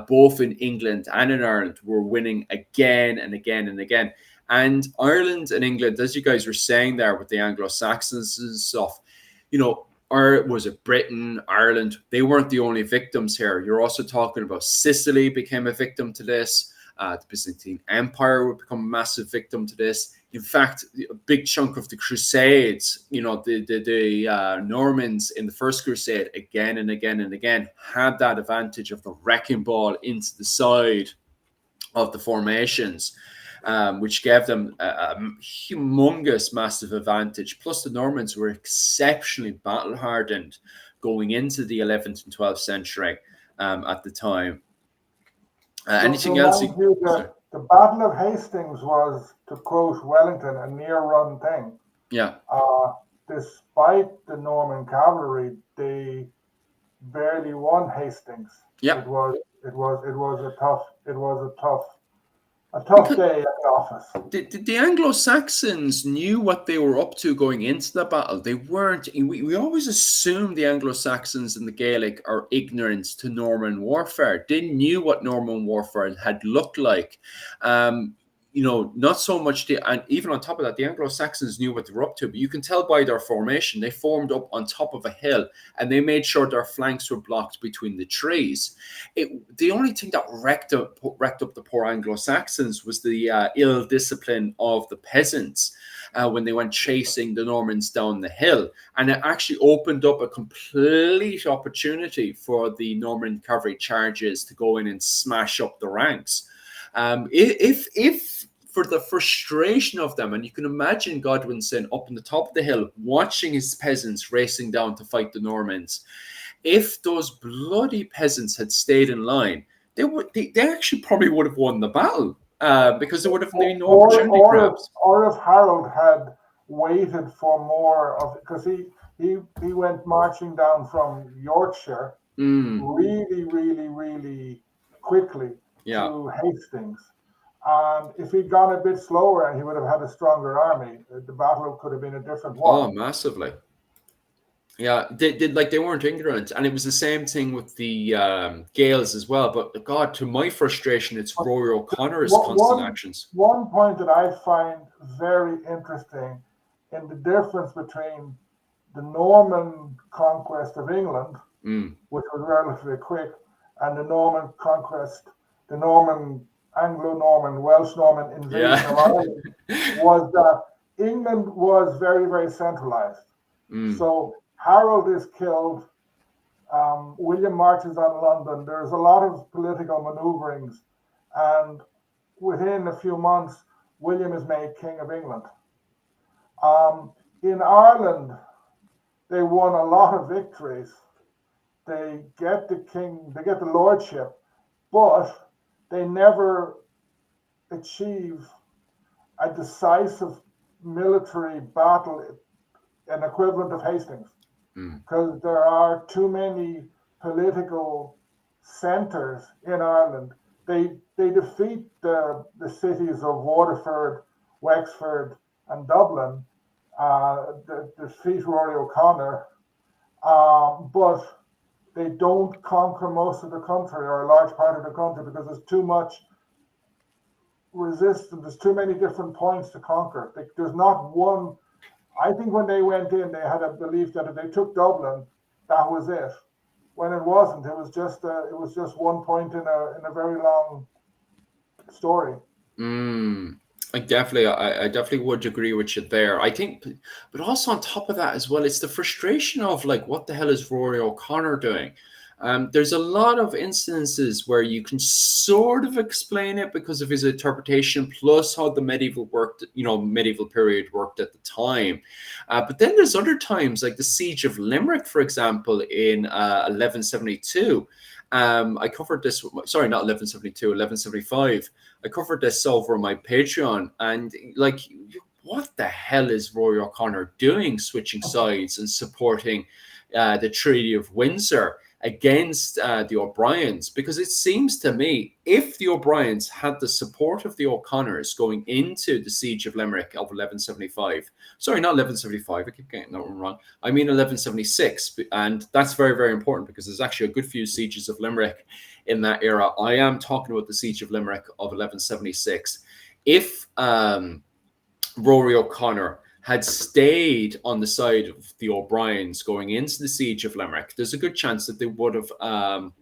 both in England and in Ireland, were winning again and again and again. And Ireland and England, as you guys were saying there with the Anglo-Saxons and stuff, or was it Britain, Ireland, they weren't the only victims here. You're also talking about Sicily became a victim to this. The Byzantine Empire would become a massive victim to this. In fact, a big chunk of the Crusades, the Normans in the First Crusade again and again and again had that advantage of the wrecking ball into the side of the formations, which gave them a humongous, massive advantage. Plus, the Normans were exceptionally battle-hardened going into the 11th and 12th century at the time. Anything else? The Battle of Hastings was, to quote Wellington, a near-run thing. Yeah. Despite the Norman cavalry, they barely won Hastings. Yeah. It was a tough day at the office. The Anglo-Saxons knew what they were up to going into the battle. They weren't. We always assume the Anglo-Saxons and the Gaelic are ignorant to Norman warfare. They knew what Norman warfare had looked like. Not so much, and even on top of that, the Anglo-Saxons knew what they were up to, but you can tell by their formation, they formed up on top of a hill and they made sure their flanks were blocked between the trees. The only thing that wrecked up the poor Anglo-Saxons was the ill discipline of the peasants when they went chasing the Normans down the hill. And it actually opened up a complete opportunity for the Norman cavalry charges to go in and smash up the ranks. If for the frustration of them, and you can imagine Godwinson up on the top of the hill watching his peasants racing down to fight the Normans, if those bloody peasants had stayed in line, they actually probably would have won the battle because there would have been no opportunity perhaps. Or if Harold had waited for more of it, because he went marching down from Yorkshire really, really, really quickly to Hastings. And if he'd gone a bit slower and he would have had a stronger army, the battle could have been a different one. Oh, massively. Yeah, they weren't ignorant. And it was the same thing with the Gaels as well. But God, to my frustration, it's Rory O'Connor's constant actions. One point that I find very interesting in the difference between the Norman conquest of England which was relatively quick, and the Norman conquest, the Norman, Anglo-Norman, Welsh-Norman invasion Yeah. of Ireland, was that England was very, very centralized. So Harold is killed. William marches on London. There's a lot of political maneuverings, and within a few months, William is made King of England. In Ireland, they won a lot of victories. They get the king, they get the lordship, but they never achieve a decisive military battle, an equivalent of Hastings, because there are too many political centers in Ireland. They defeat the cities of Waterford, Wexford, and Dublin. They defeat Rory O'Connor, but they don't conquer most of the country or a large part of the country because there's too much resistance. There's too many different points to conquer. There's not one. I think when they went in, they had a belief that if they took Dublin, that was it. When it wasn't, it was just one point in a very long story. I definitely would agree with you there. I think, but also on top of that as well, it's the frustration of like, what the hell is Rory O'Connor doing? There's a lot of instances where you can sort of explain it because of his interpretation, plus how the medieval period worked at the time. But then there's other times, like the Siege of Limerick, for example, in 1172. I covered this, sorry, not 1172, 1175. I covered this over on my Patreon, and like, what the hell is Rory O'Connor doing, switching sides and supporting the Treaty of Windsor against the O'Briens? Because it seems to me, if the O'Briens had the support of the O'Connors going into the Siege of Limerick of 1175, sorry, not 1175, I keep getting that one wrong, I mean 1176, and that's very, very important because there's actually a good few sieges of Limerick in that era. I am talking about the Siege of Limerick of 1176. If Rory O'Connor had stayed on the side of the O'Briens going into the Siege of Limerick, there's a good chance that they would have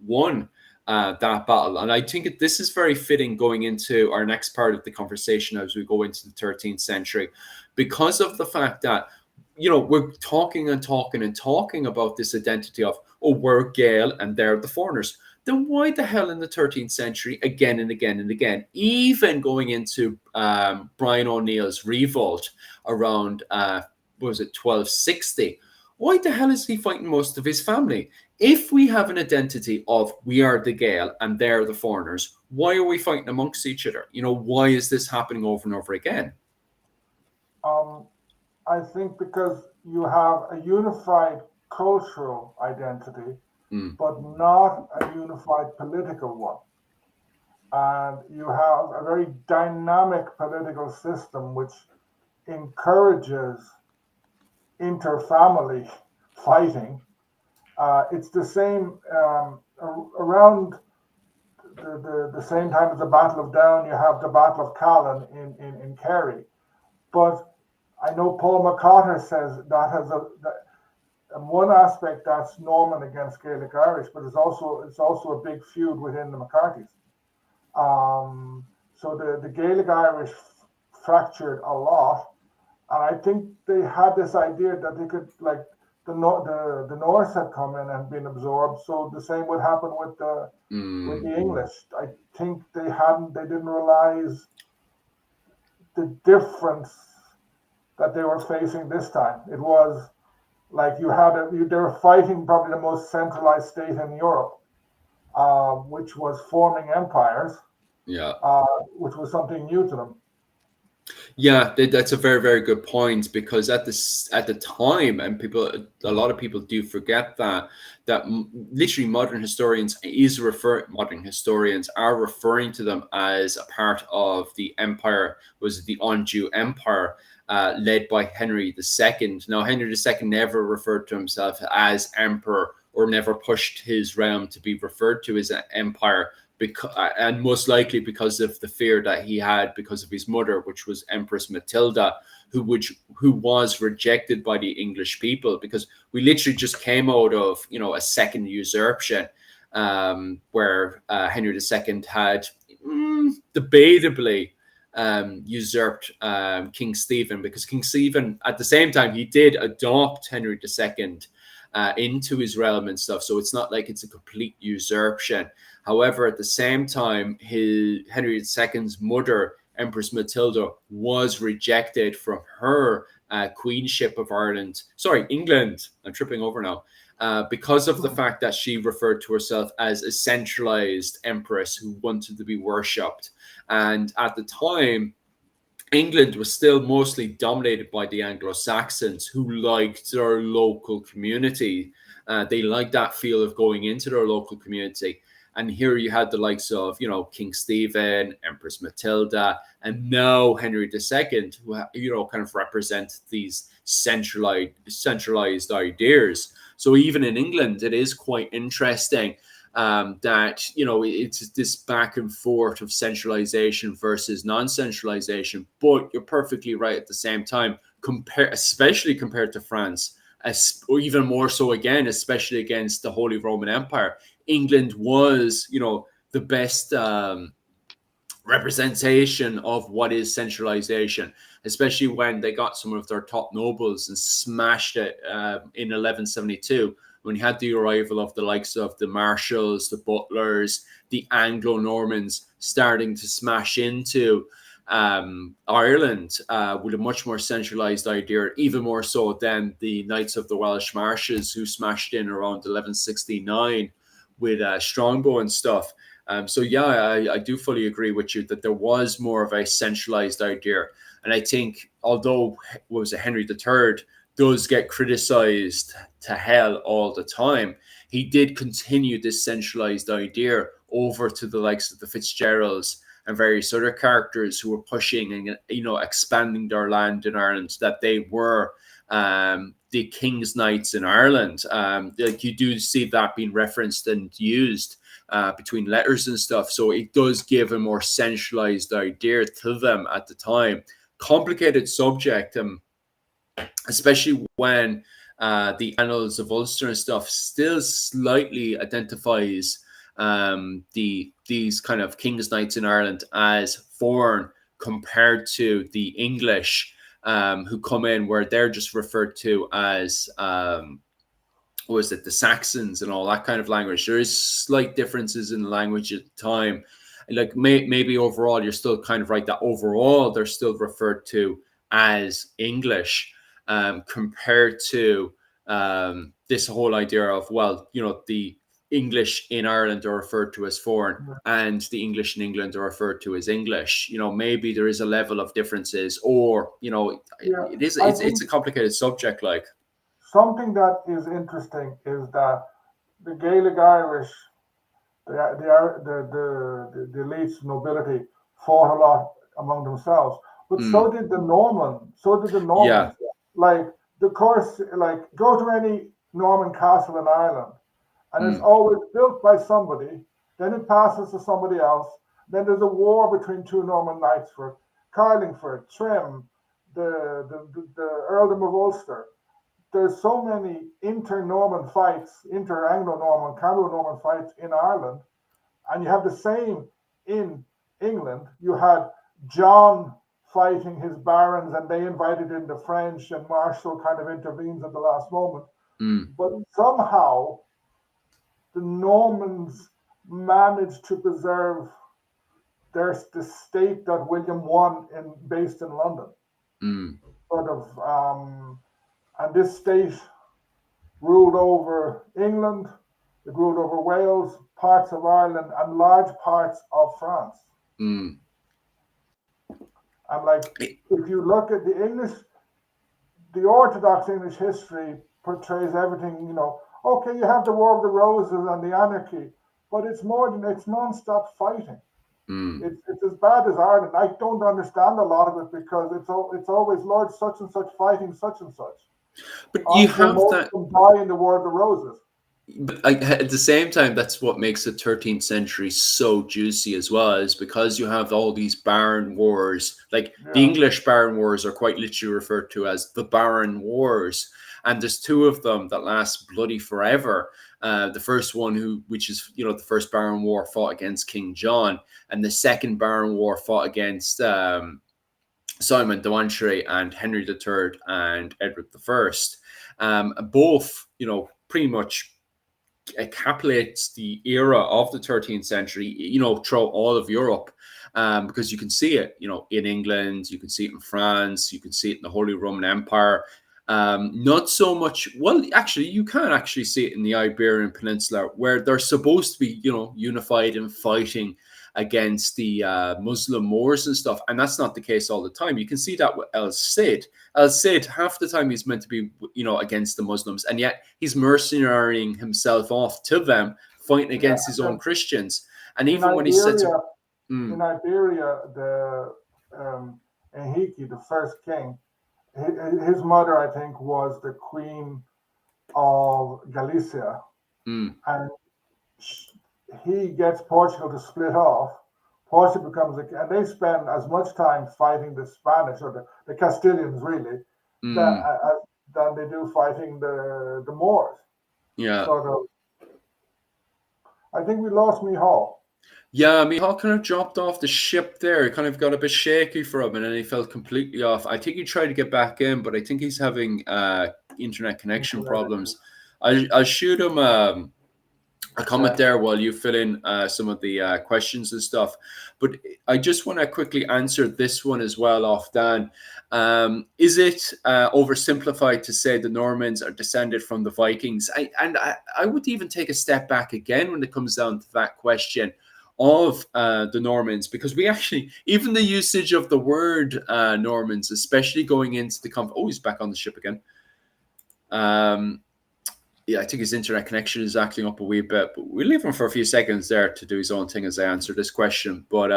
won that battle. And I think this is very fitting going into our next part of the conversation as we go into the 13th century, because of the fact that, you know, we're talking and talking and talking about this identity of, oh, we're Gael and they're the foreigners. Then why the hell in the 13th century, again and again and again, even going into Brian O'Neill's revolt around, what was it, 1260, why the hell is he fighting most of his family? If we have an identity of we are the Gael and they're the foreigners, why are we fighting amongst each other? You know, why is this happening over and over again? I think because you have a unified cultural identity, but not a unified political one. And you have a very dynamic political system which encourages inter-family fighting. It's the same around the same time as the Battle of Down, you have the Battle of Callan in Kerry. But I know Paul McCarter says that has and one aspect that's Norman against Gaelic Irish, but it's also a big feud within the McCartys. So the Gaelic Irish fractured a lot, and I think they had this idea that they could, like, the Norse had come in and been absorbed, so the same would happen with the English. I think they didn't realize the difference that they were facing this time. It was like they were fighting probably the most centralized state in Europe, which was forming empires, which was something new to them. Yeah, that's a very, very good point, because at the time, and a lot of people do forget that literally modern historians are referring to them as a part of the empire, was the Anjou Empire, led by Henry II. Now, Henry II never referred to himself as emperor or never pushed his realm to be referred to as an empire, because, and most likely because of the fear that he had because of his mother, which was Empress Matilda, who was rejected by the English people, because we literally just came out of, you know, a second usurpation, where Henry II had debatably usurped King Stephen, because King Stephen at the same time he did adopt Henry II into his realm and stuff, so it's not like it's a complete usurpation. However, at the same time, Henry II's mother, Empress Matilda, was rejected from her queenship of England. I'm tripping over now. Because of the fact that she referred to herself as a centralized empress who wanted to be worshipped. And at the time, England was still mostly dominated by the Anglo-Saxons, who liked their local community. They liked that feel of going into their local community. And here you had the likes of, you know, King Stephen, Empress Matilda, and now Henry II, who, you know, kind of represent these centralized ideas. So even in England, it is quite interesting that, you know, it's this back and forth of centralization versus non-centralization. But you're perfectly right at the same time, especially compared to France, or even more so again, especially against the Holy Roman Empire. England was, you know, the best representation of what is centralization, especially when they got some of their top nobles and smashed it in 1172, when you had the arrival of the likes of the Marshals, the Butlers, the Anglo-Normans starting to smash into Ireland with a much more centralized idea, even more so than the Knights of the Welsh Marches, who smashed in around 1169 with Strongbow and stuff. So yeah, I do fully agree with you that there was more of a centralized idea. And I think, although Henry III does get criticized to hell all the time, he did continue this centralized idea over to the likes of the Fitzgeralds and various other characters who were pushing and, you know, expanding their land in Ireland, that they were the King's Knights in Ireland. Like, you do see that being referenced and used between letters and stuff. So it does give a more centralized idea to them at the time. Complicated subject, especially when the Annals of Ulster and stuff still slightly identifies these kind of King's Knights in Ireland as foreign compared to the English who come in, where they're just referred to as the Saxons and all that kind of language. There is slight differences in the language at the time. Like maybe overall, you're still kind of right that overall they're still referred to as English compared to this whole idea of, well, you know, the English in Ireland are referred to as foreign and the English in England are referred to as English. You know, maybe there is a level of differences, or, you know, it's a complicated subject. Like, something that is interesting is that the Gaelic Irish, the elites, nobility, fought a lot among themselves, but so did the Normans. Yeah. Like, the course, like, go to any Norman castle in Ireland, and it's always built by somebody, then it passes to somebody else, then there's a war between two Norman knights for Carlingford, Trim, the Earldom of Ulster. There's so many inter-Norman fights, inter-Anglo-Norman, Anglo-Norman fights in Ireland, and you have the same in England. You had John fighting his barons, and they invited in the French, and Marshall kind of intervenes at the last moment. But somehow the Normans managed to preserve the state that William won based in London. Sort of, and this state ruled over England, it ruled over Wales, parts of Ireland, and large parts of France. And like, if you look at the English, the Orthodox English history portrays everything, you know, okay, you have the War of the Roses and the anarchy, but it's more than, it's non-stop fighting. It's as bad as Ireland. I don't understand a lot of it, because it's always Lord such and such fighting such and such. But you have most that. of them die in the War of the Roses. But at the same time, that's what makes the 13th century so juicy as well, is because you have all these Baron Wars. Like the Yeah, English Baron Wars are quite literally referred to as the Baron Wars, and there's two of them that last bloody forever. The first one, which is the first Baron War, fought against King John, and the second Baron War fought against Simon de Montfort and Henry III and Edward I. Both, pretty much encapsulates the era of the 13th century, throughout all of Europe, because you can see it, in England, you can see it in France, you can see it in the Holy Roman Empire. Not so much, well, actually, you can actually see it in the Iberian Peninsula, where they're supposed to be, unified and fighting against the Muslim Moors and stuff. And that's not the case all the time. You can see that with El Cid. El Cid, half the time he's meant to be, against the Muslims, and yet he's mercenarying himself off to them, fighting against his own Christians. And even when he said in Iberia, the Enrique, the first king, his mother, I think, was the queen of Galicia, and he gets Portugal to split off. Portugal becomes and they spend as much time fighting the Spanish or the Castilians, really, than they do fighting the Moors. Yeah. Sort of. I think we lost Mihal. Yeah, Mihal kind of dropped off the ship there. It kind of got a bit shaky for him, and then he fell completely off. I think he tried to get back in, but I think he's having internet connection problems. I'll shoot him a comment there while you fill in some of the questions and stuff. But I just want to quickly answer this one as well off Dan. Is it oversimplified to say the Normans are descended from the Vikings? I would even take a step back again when it comes down to that question of the Normans, because we actually, even the usage of the word Normans, especially going into the he's back on the ship again. Yeah, I think his internet connection is acting up a wee bit, but we'll leave him for a few seconds there to do his own thing as I answer this question. But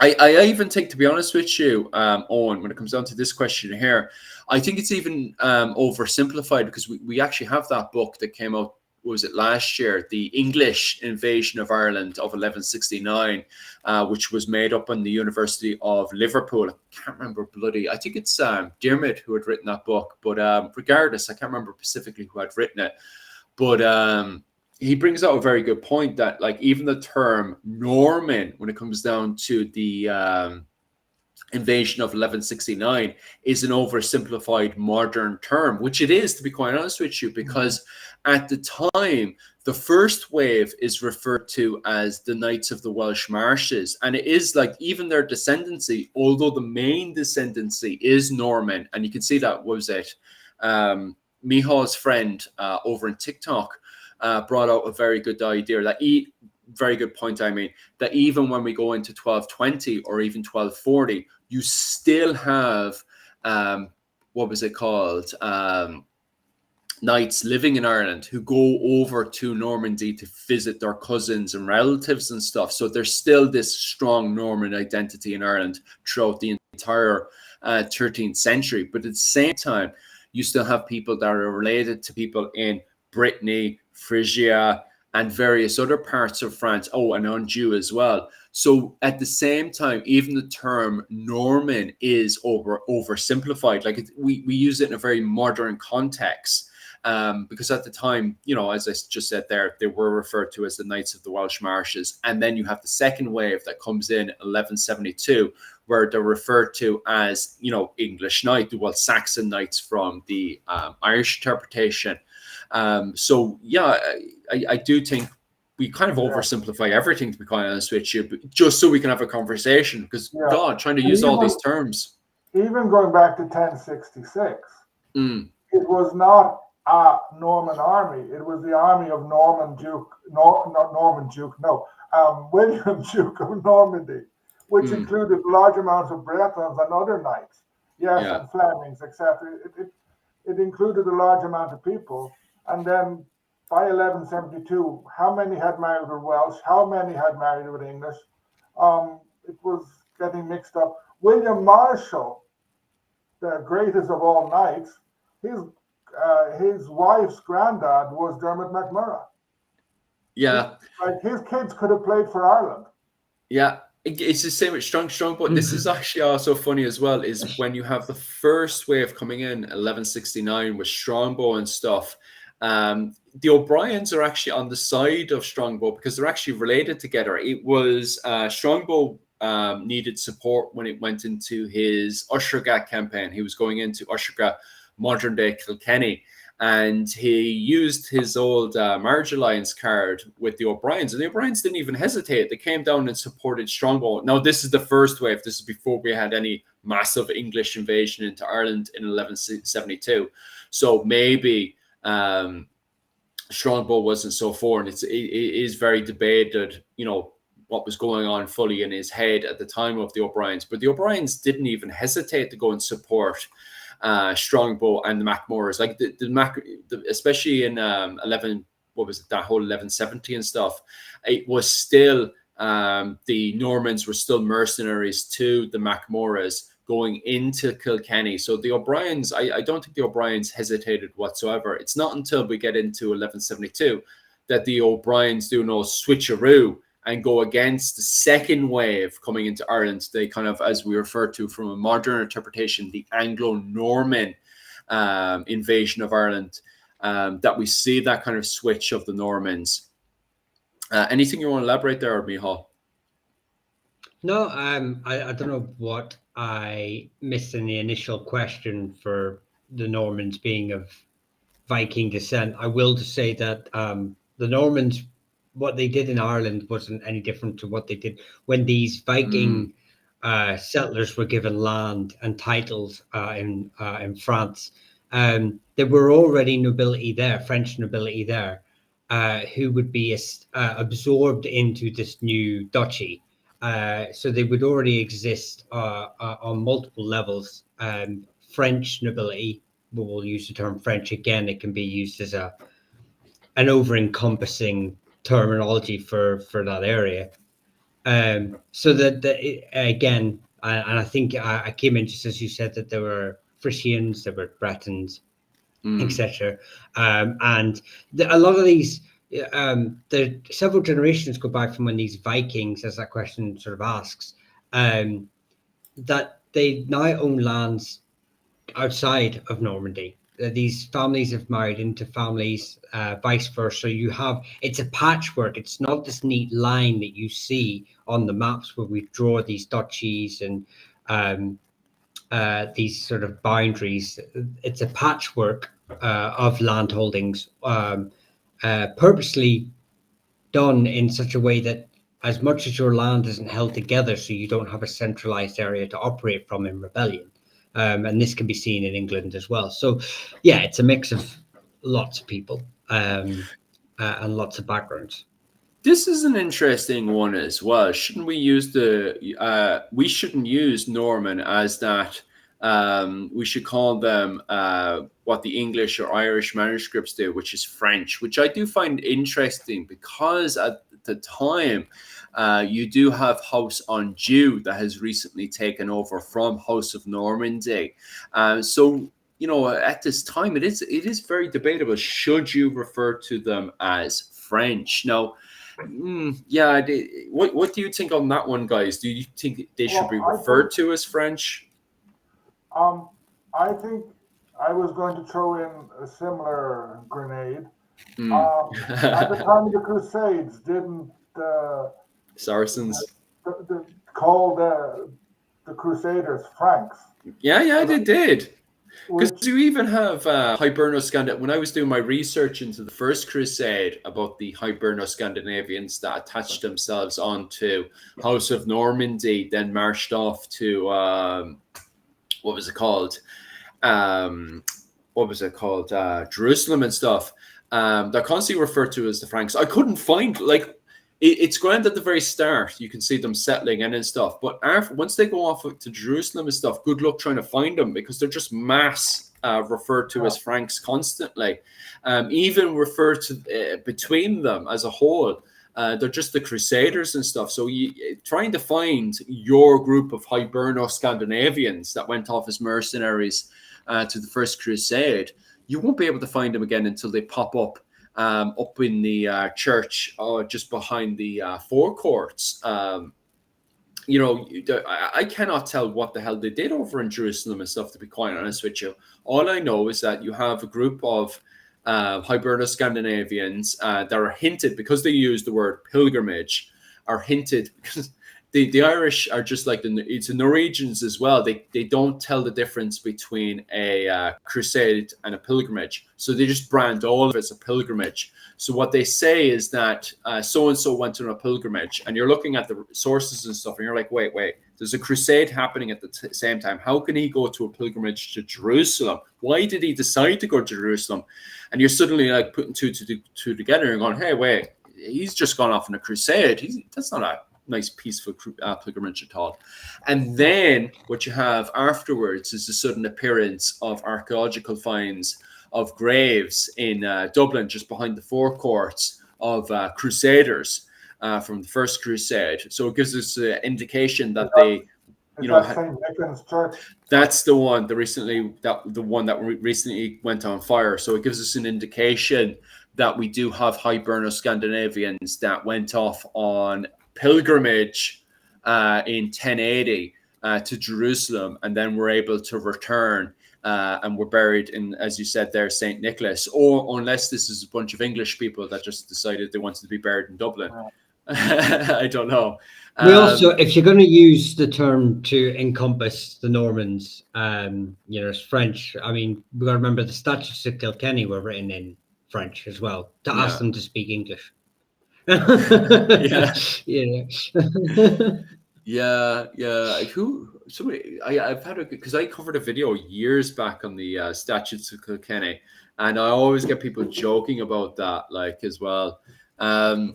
I even think, to be honest with you, Owen, when it comes down to this question here, I think it's even oversimplified, because we actually have that book that came out, was it last year, the English Invasion of Ireland of 1169, which was made up in the University of Liverpool. I can't remember I think it's Diarmid who had written that book, but regardless, I can't remember specifically who had written it. But he brings out a very good point that, like, even the term Norman, when it comes down to the invasion of 1169, is an oversimplified modern term, which it is, to be quite honest with you, because at the time, the first wave is referred to as the Knights of the Welsh Marches. And it is like, even their descendancy, although the main descendancy is Norman, and you can see that, was it Mihal's friend over in TikTok brought out a very good idea, very good point, that even when we go into 1220 or even 1240, you still have, what was it called? Knights living in Ireland who go over to Normandy to visit their cousins and relatives and stuff. So there's still this strong Norman identity in Ireland throughout the entire 13th century. But at the same time, you still have people that are related to people in Brittany, Frisia, and various other parts of France. Oh, and Anjou as well. So at the same time, even the term Norman is oversimplified. Like we use it in a very modern context. Because at the time, as I just said there, they were referred to as the Knights of the Welsh Marches. And then you have the second wave that comes in 1172, where they're referred to as, English Knight, Saxon Knights from the Irish interpretation. So, yeah, I do think we kind of oversimplify everything, to be quite honest with you, but just so we can have a conversation, because, God, trying to use all these terms. Even going back to 1066, it was not a Norman army. It was the army of William Duke of Normandy, which included large amounts of Bretons and other knights, and Flemings, etc. It included a large amount of people. And then by 1172, how many had married with Welsh? How many had married with English? It was getting mixed up. William Marshall, the greatest of all knights, his his wife's granddad was Dermot McMurrough. Yeah. Like his kids could have played for Ireland. Yeah. It's the same with Strongbow. This is actually also funny as well, is when you have the first wave coming in, 1169, with Strongbow and stuff. The O'Briens are actually on the side of Strongbow because they're actually related together. It was Strongbow needed support when it went into his Usherga campaign. He was going into Usherga, modern day Kilkenny. And he used his old Marriage Alliance card with the O'Briens, and the O'Briens didn't even hesitate. They came down and supported Strongbow. Now, this is the first wave. This is before we had any massive English invasion into Ireland in 1172. So maybe Strongbow wasn't so foreign. It is very debated, what was going on fully in his head at the time of the O'Briens. But the O'Briens didn't even hesitate to go and support Strongbow and the MacMorras, like especially in 1170 and stuff. It was still the Normans were still mercenaries to the MacMorras going into Kilkenny. So the O'Briens, I don't think the O'Briens hesitated whatsoever. It's not until we get into 1172 that the O'Briens do no switcheroo and go against the second wave coming into Ireland. They kind of, as we refer to from a modern interpretation, the Anglo-Norman invasion of Ireland, that we see that kind of switch of the Normans. Anything you want to elaborate there, Michal? No, I don't know what I missed in the initial question for the Normans being of Viking descent. I will just say that the Normans, what they did in Ireland wasn't any different to what they did when these Viking settlers were given land and titles in France. There were already nobility there, French nobility there, who would be absorbed into this new duchy. So they would already exist on multiple levels. French nobility, we'll use the term French again, it can be used as an over-encompassing terminology for that area. So that again, and I think I came in just as you said that there were Frisians, there were Bretons, etc. And a lot of these, several generations go back from when these Vikings, as that question sort of asks, that they now own lands outside of Normandy. These families have married into families, vice versa. It's a patchwork. It's not this neat line that you see on the maps where we draw these duchies and these sort of boundaries. It's a patchwork of land holdings, purposely done in such a way that as much as your land isn't held together, so you don't have a centralized area to operate from in rebellion. And this can be seen in England as well. So, yeah, it's a mix of lots of people and lots of backgrounds. This is an interesting one as well. Shouldn't we use we shouldn't use Norman as that. We should call them what the English or Irish manuscripts do, which is French, which I do find interesting because at the time, you do have House Anjou that has recently taken over from House of Normandy. So, at this time, it is very debatable. Should you refer to them as French? Now, what do you think on that one, guys? Do you think they should be referred to as French? I think I was going to throw in a similar grenade. At the time of the Crusades, didn't Saracens call the Crusaders Franks? Yeah, they did. Because you even have Hiberno-Scandinavians. When I was doing my research into the First Crusade about the Hiberno-Scandinavians that attached themselves onto House of Normandy, then marched off to what was it called? Jerusalem and stuff. They're constantly referred to as the Franks. I couldn't find it's grand at the very start. You can see them settling in and stuff. But once they go off to Jerusalem and stuff, good luck trying to find them because they're just mass referred to as Franks constantly. Even referred to between them as a whole. They're just the Crusaders and stuff. So trying to find your group of Hiberno-Scandinavians that went off as mercenaries to the First Crusade, you won't be able to find them again until they pop up in the church just behind the forecourts. I cannot tell what the hell they did over in Jerusalem and stuff, to be quite honest with you. All I know is that you have a group of Hiberno-Scandinavians that are hinted, because they use the word pilgrimage, are hinted because the Irish are just like it's the Norwegians as well. They don't tell the difference between a crusade and a pilgrimage. So they just brand all of it as a pilgrimage. So what they say is that so-and-so went on a pilgrimage, and you're looking at the sources and stuff, and you're like, wait, there's a crusade happening at the same time. How can he go to a pilgrimage to Jerusalem? Why did he decide to go to Jerusalem? And you're suddenly like putting two together and going, hey, wait, he's just gone off on a crusade. That's not a nice peaceful pilgrimage at all. And then what you have afterwards is the sudden appearance of archaeological finds of graves in Dublin, just behind the forecourts of crusaders from the First Crusade. So it gives us an indication that St. Nicholas Church? That's the one. The one that recently went on fire. So it gives us an indication that we do have Hiberno-Scandinavians that went off on pilgrimage in 1080 to Jerusalem, and then were able to return and were buried in, as you said there, St. Nicholas, or unless this is a bunch of English people that just decided they wanted to be buried in Dublin. I don't know. We also, if you're going to use the term to encompass the Normans, it's French. I mean, we got to remember the statutes of Kilkenny were written in French as well, to ask them to speak English. I've had because I covered a video years back on the statutes of Kilkenny, and I always get people joking about that, like, as well. All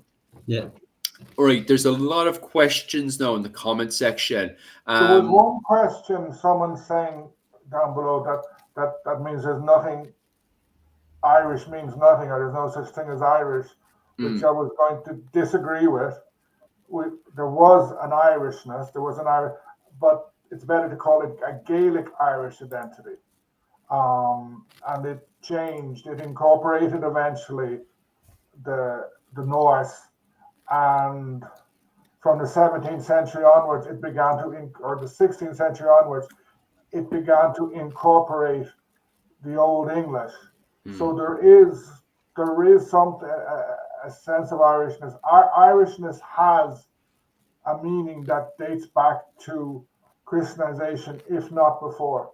right, there's a lot of questions now in the comment section. There was one question, someone saying down below that means there's nothing, Irish means nothing, or there's no such thing as Irish, which I was going to disagree with. There was an Irishness, but it's better to call it a Gaelic Irish identity. And it changed, it incorporated eventually the Norse, and from the 17th century onwards, or the 16th century onwards, it began to incorporate the Old English. So there is something, a sense of Irishness. Irishness has a meaning that dates back to Christianization, if not before.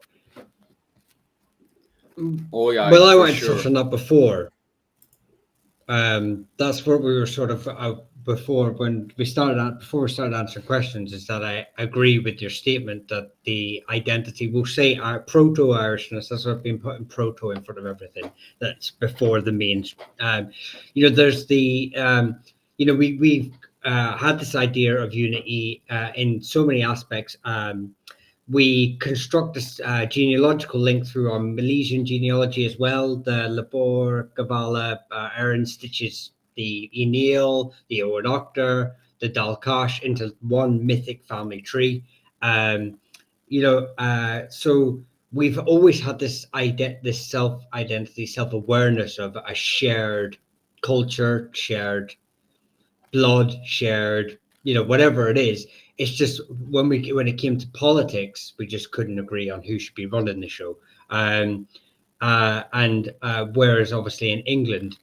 Oh yeah. Well, I went to touch on that before. That's what we were sort of before we started answering questions, is that I agree with your statement that the identity, we'll say proto-Irishness, that's what I've been putting proto in front of everything, that's before the means. There's the we've had this idea of unity in so many aspects. We construct this genealogical link through our Milesian genealogy as well, the Labor, Gavala, Aaron stitches the Enil, the Oanoctor, the Dalcash into one mythic family tree. So we've always had this self-identity, self-awareness of a shared culture, shared blood, shared, whatever it is. It's just when it came to politics, we just couldn't agree on who should be running the show. Whereas obviously in England,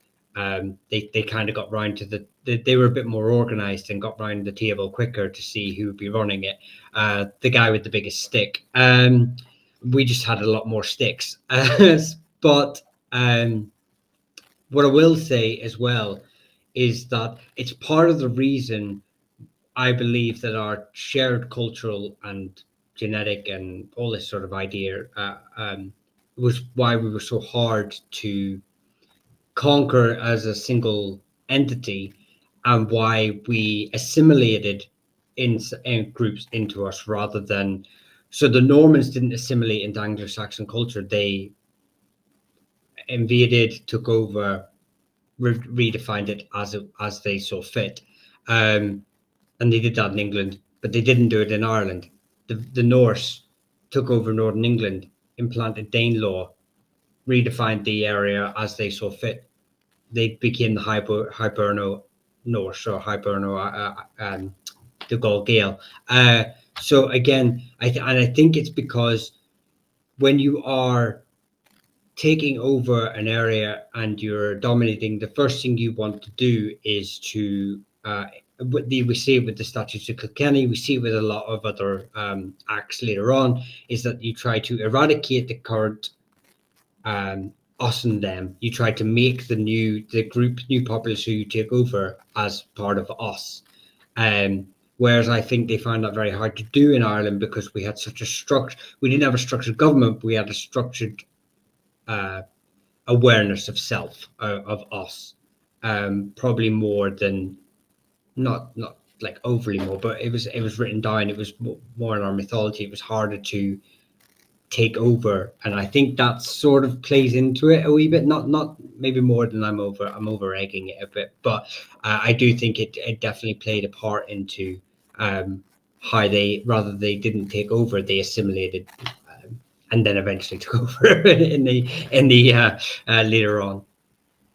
they kind of got round to they were a bit more organized and got round the table quicker to see who would be running it. The guy with the biggest stick. We just had a lot more sticks. But what I will say as well is that it's part of the reason I believe that our shared cultural and genetic and all this sort of idea was why we were so hard to conquer as a single entity, and why we assimilated in groups into us rather than. So the Normans didn't assimilate into Anglo-Saxon culture. They invaded, took over, redefined it as they saw fit. And they did that in England, but they didn't do it in Ireland. The Norse took over Northern England, implanted Danelaw, redefined the area as they saw fit. They became the Hiberno Norse or Hiberno the Gaul Gael. So again, I think it's because when you are taking over an area and you're dominating, the first thing you want to do is to we see it with the Statutes of Kilkenny, we see it with a lot of other acts later on, is that you try to eradicate the current us and them. You try to make the new populace who you take over as part of us. Whereas I think they found that very hard to do in Ireland because we had such a we didn't have a structured government, but we had a structured awareness of self, of us, probably more than not like overly more, but it was written down. It was more in our mythology. It was harder to take over, and I think that sort of plays into it a wee bit. Not maybe more than I'm over egging it a bit, but I do think it definitely played a part into how they didn't take over, they assimilated. And then eventually took over in the later on.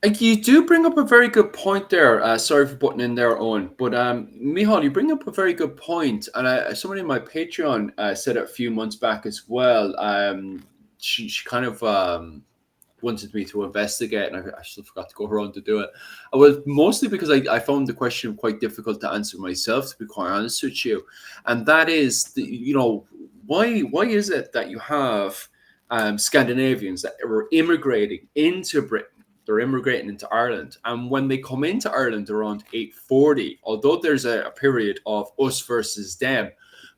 You do bring up a very good point there. Sorry for putting in there, Owen, but Micheál, you bring up a very good point, and somebody in my Patreon said it a few months back as well. She kind of wanted me to investigate, and I still forgot to go around to do it. Well, mostly because I found the question quite difficult to answer myself, to be quite honest with you, and that is, why is it that you have Scandinavians that were immigrating into Britain? They're immigrating into Ireland, and when they come into Ireland around 840, although there's a period of us versus them,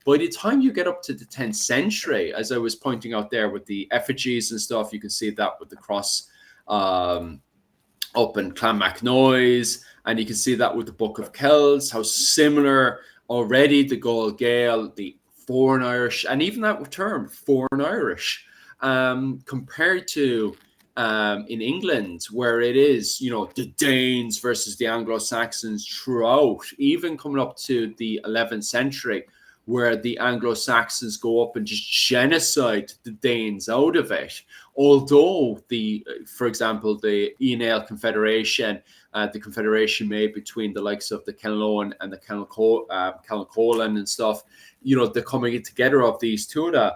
by the time you get up to the 10th century, as I was pointing out there with the effigies and stuff, you can see that with the cross up in Clonmacnoise, and you can see that with the Book of Kells, how similar already the Gaul Gael, the foreign Irish, and even that term, foreign Irish, compared to in England, where it is, the Danes versus the Anglo-Saxons throughout, even coming up to the 11th century, where the Anglo-Saxons go up and just genocide the Danes out of it. Although for example, the Ionale Confederation, the confederation made between the likes of the Kenloan and the Calcollan and stuff, the coming together of these Tuatha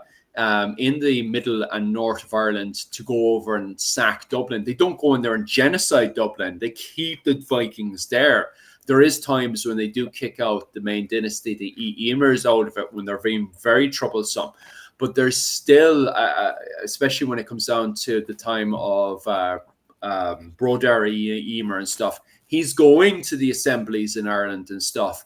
in the middle and north of Ireland to go over and sack Dublin. They don't go in there and genocide Dublin. They keep the Vikings there. There is times when they do kick out the main dynasty, the Eamirs, out of it when they're being very troublesome. But there's still, especially when it comes down to the time of Brodar Eamer and stuff, he's going to the assemblies in Ireland and stuff.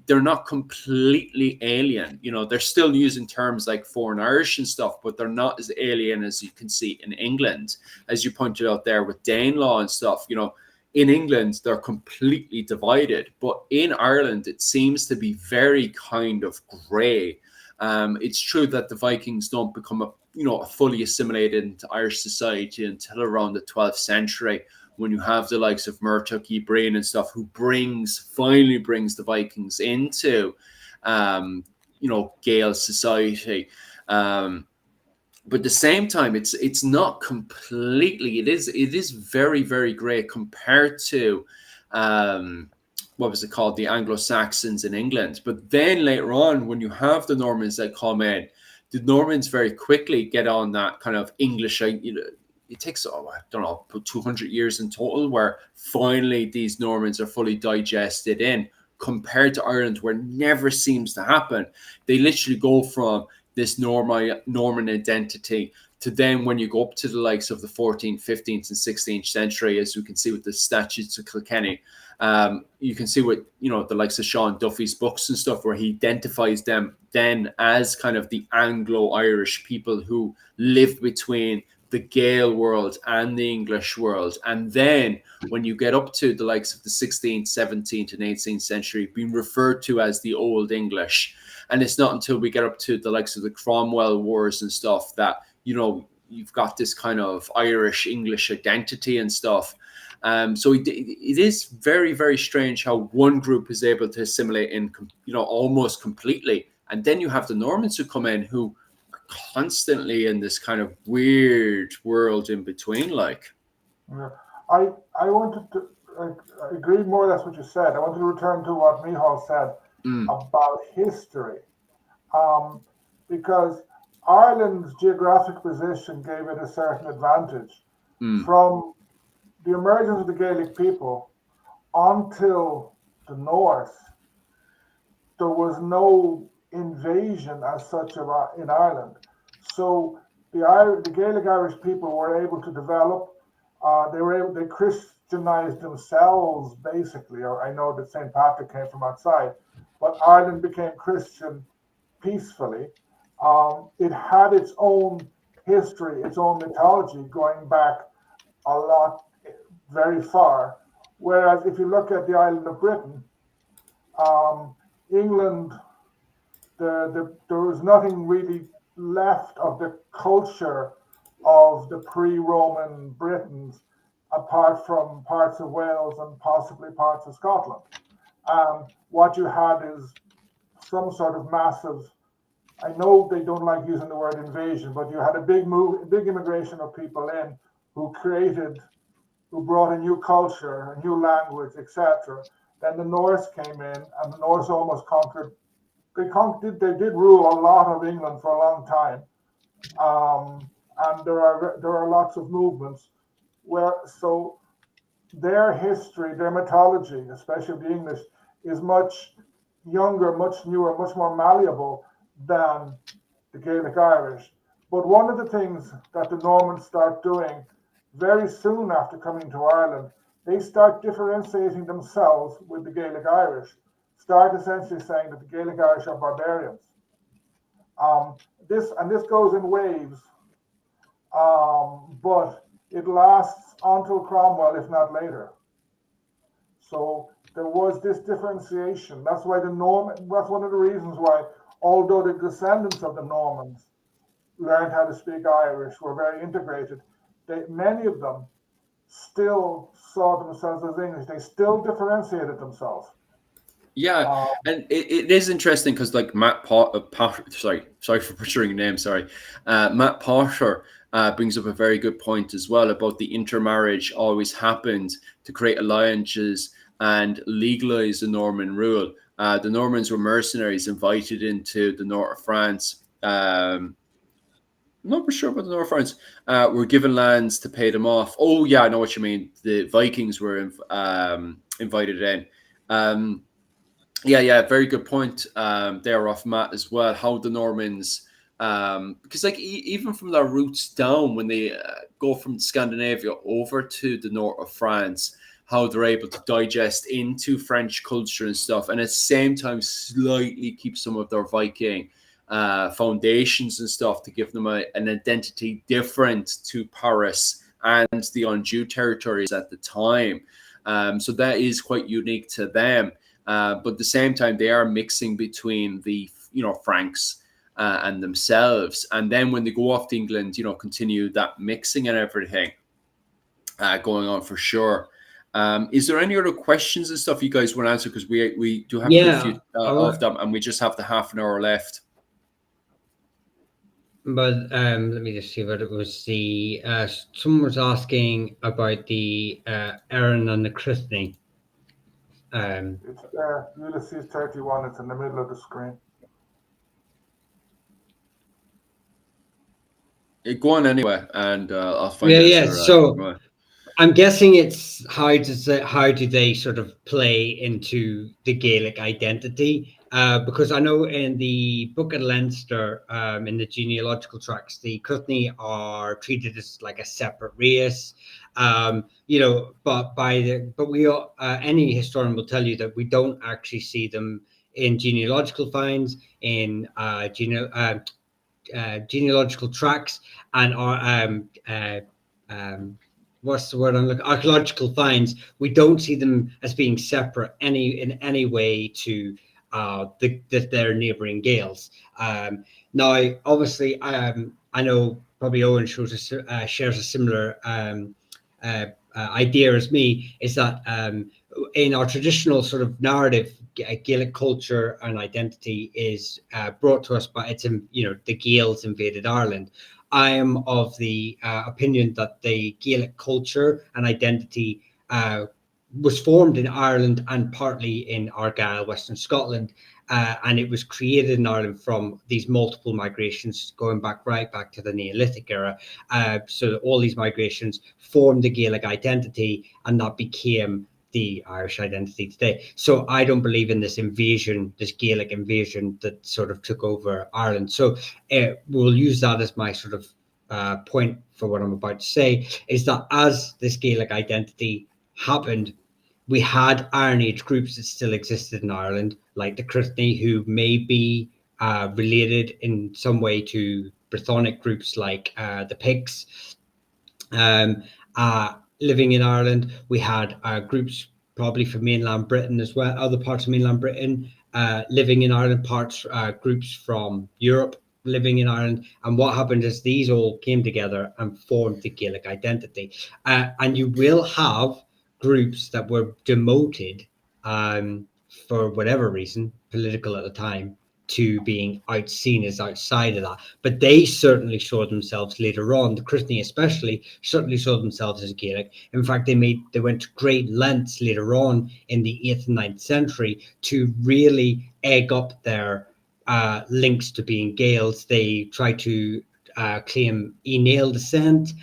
They're not completely alien. They're still using terms like foreign Irish and stuff, but they're not as alien as you can see in England, as you pointed out there with Danelaw and stuff. In England, they're completely divided, but in Ireland, it seems to be very kind of grey. It's true that the Vikings don't become a fully assimilated into Irish society until around the 12th century, when you have the likes of Murtagh Ibrahim and stuff, who finally brings the Vikings into, Gael society. But at the same time, it's not completely. It is very, very great compared to what was it called, the Anglo-Saxons in England. But then later on, when you have the Normans that come in, the Normans very quickly get on that kind of English. It takes, 200 years in total, where finally these Normans are fully digested in, compared to Ireland, where it never seems to happen. They literally go from this Norman identity to then, when you go up to the likes of the 14th, 15th, and 16th century, as we can see with the Statutes of Kilkenny, you can see with the likes of Sean Duffy's books and stuff, where he identifies them then as kind of the Anglo-Irish people who lived between the Gael world and the English world. And then when you get up to the likes of the 16th, 17th, and 18th century, being referred to as the Old English. And it's not until we get up to the likes of the Cromwell Wars and stuff that, you've got this kind of Irish-English identity and stuff. So it is very, very strange how one group is able to assimilate in, almost completely. And then you have the Normans who come in, who are constantly in this kind of weird world in between, like. Yeah. I wanted to I agree more or less what you said. I wanted to return to what Michal said about history, um, because Ireland's geographic position gave it a certain advantage. From the emergence of the Gaelic people until the north, there was no invasion as such in Ireland. So the Gaelic Irish people were able to develop. They Christianized themselves basically. Or I know that St. Patrick came from outside, but Ireland became Christian peacefully. It had its own history, its own mythology going back a lot, very far. Whereas if you look at the island of Britain, England, there was nothing really left of the culture of the pre-Roman Britons, apart from parts of Wales and possibly parts of Scotland. What you had is some sort of massive. I know they don't like using the word invasion, but you had a big immigration of people in who brought a new culture, a new language, etc. Then the Norse came in, and the Norse almost conquered. They did rule a lot of England for a long time, and there are lots of movements so their history, their mythology, especially the English, is much younger, much newer, much more malleable than the Gaelic Irish. But one of the things that the Normans start doing very soon after coming to Ireland, they start differentiating themselves with the Gaelic Irish, start essentially saying that the Gaelic Irish are barbarians. This goes in waves, but it lasts until Cromwell, if not later. So there was this differentiation. That's why that's one of the reasons why, although the descendants of the Normans learned how to speak Irish, were very integrated, many of them still saw themselves as English. They still differentiated themselves. Yeah, and it is interesting because like Matt Potter, sorry for butchering your name, sorry. Matt Potter brings up a very good point as well about the intermarriage always happened to create alliances and legalize the Norman rule. The Normans were mercenaries invited into the north of France. I'm not for sure about the north of France. Were given lands to pay them off. Oh yeah, I know what you mean. The Vikings were invited in. Yeah, very good point there off Matt as well. How the Normans, because like even from their roots down, when they go from Scandinavia over to the north of France, how they're able to digest into French culture and stuff, and at the same time slightly keep some of their Viking foundations and stuff to give them an identity different to Paris and the Anjou territories at the time. So that is quite unique to them. But at the same time, they are mixing between the Franks and themselves, and then when they go off to England, continue that mixing and everything going on for sure. Is there any other questions and stuff you guys want to answer? Because we do have a few of them, and we just have the half an hour left. But let me just see what it was. Someone was asking about the Erin and the christening. It's there, Ulysses 31. It's in the middle of the screen. Go on anyway, and I'll find it. Yeah. So I'm guessing it's how do they sort of play into the Gaelic identity? Because I know in the Book of Leinster, in the genealogical tracts, the Cruithne are treated as like a separate race. But any historian will tell you that we don't actually see them in genealogical finds, in genealogical tracts, and what's the word I'm looking? Archaeological finds. We don't see them as being separate in any way to their neighbouring Gaels. Now, obviously, I know probably Owen shares a similar idea as me. Is that in our traditional sort of narrative, Gaelic culture and identity is brought to us by the Gaels invaded Ireland. I am of the opinion that the Gaelic culture and identity was formed in Ireland and partly in Argyll, Western Scotland, and it was created in Ireland from these multiple migrations going right back to the Neolithic era. So all these migrations formed the Gaelic identity, and that became the Irish identity today. So I don't believe in this invasion, this Gaelic invasion that sort of took over Ireland. So we'll use that as my sort of point for what I'm about to say, is that as this Gaelic identity happened, we had Iron Age groups that still existed in Ireland, like the Cruithne, who may be related in some way to Brythonic groups like the Picts. Living in Ireland, we had groups probably from mainland Britain as well, other parts of mainland Britain living in Ireland, groups from Europe living in Ireland. And what happened is these all came together and formed the Gaelic identity. And you will have groups that were demoted for whatever reason, political at the time, to being seen as outside of that. But they certainly saw themselves later on, the Cruithne especially, certainly saw themselves as Gaelic. In fact, they went to great lengths later on in the 8th and 9th century to really egg up their links to being Gaels. They tried to claim Nail descent.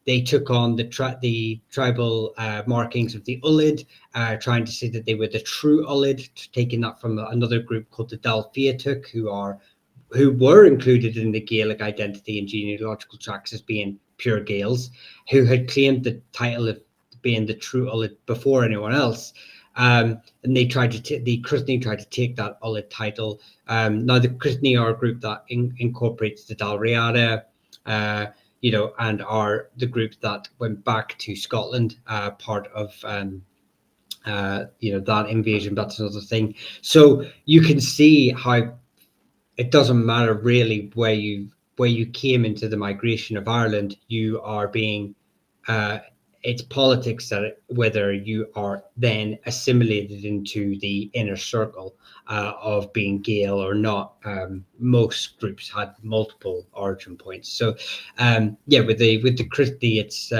They took on the tribal markings of the Ullid, trying to say that they were the true Ullid, taking that from another group called the Dal Fiatach, who were included in the Gaelic identity and genealogical tracts as being pure Gaels, who had claimed the title of being the true Ullid before anyone else. And they tried to the Cruithne tried to take that Ullid title. Now the Cruithne are a group that incorporates the Dalriada, and are the group that went back to Scotland, part of that invasion. That's another thing. So you can see how it doesn't matter really where you came into the migration of Ireland. You are being it's politics that whether you are then assimilated into the inner circle of being Gael or not. Most groups had multiple origin points. So with the Cruithne, it's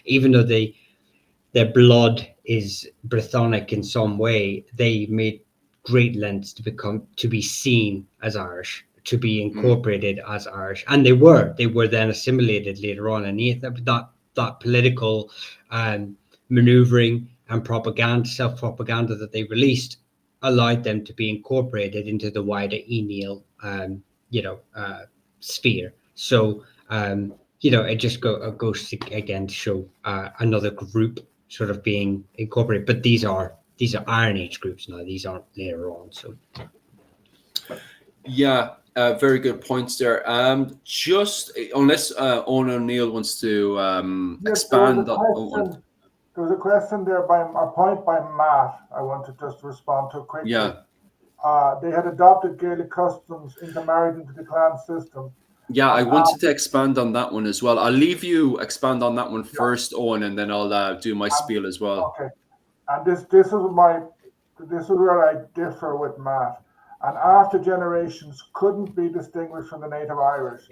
even though their blood is Brythonic in some way, they made great lengths to be seen as Irish, to be incorporated as Irish, and they were then assimilated later on, and that political maneuvering and self-propaganda that they released allowed them to be incorporated into the wider Nail sphere. So it just goes to, again, to show another group sort of being incorporated. But these are Iron Age groups now. These aren't later on. So very good points there. Just unless Owen O'Neill wants to expand on. There was a question there by a point by Matt. I want to just respond to quickly. Yeah. They had adopted Gaelic customs, intermarried into the clan system. Yeah, I wanted to expand on that one as well. I'll leave you expand on that one first, Owen, and then I'll do my spiel as well. Okay. And this is where I differ with Matt. And after generations couldn't be distinguished from the native Irish.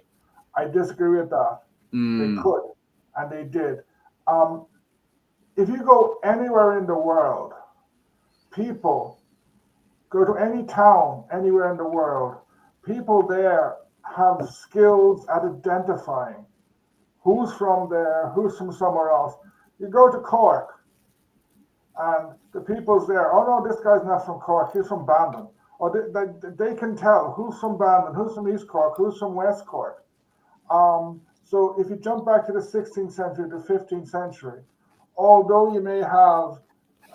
I disagree with that. They could, and they did. If you go anywhere in the world, people go to any town anywhere in the world, people there have skills at identifying who's from there, who's from somewhere else. You go to Cork, and the people's there, oh no, this guy's not from Cork, he's from Bandon. Or they can tell who's from Bandon, who's from East Cork, who's from West Cork. So if you jump back to the 16th century, the 15th century, although you may have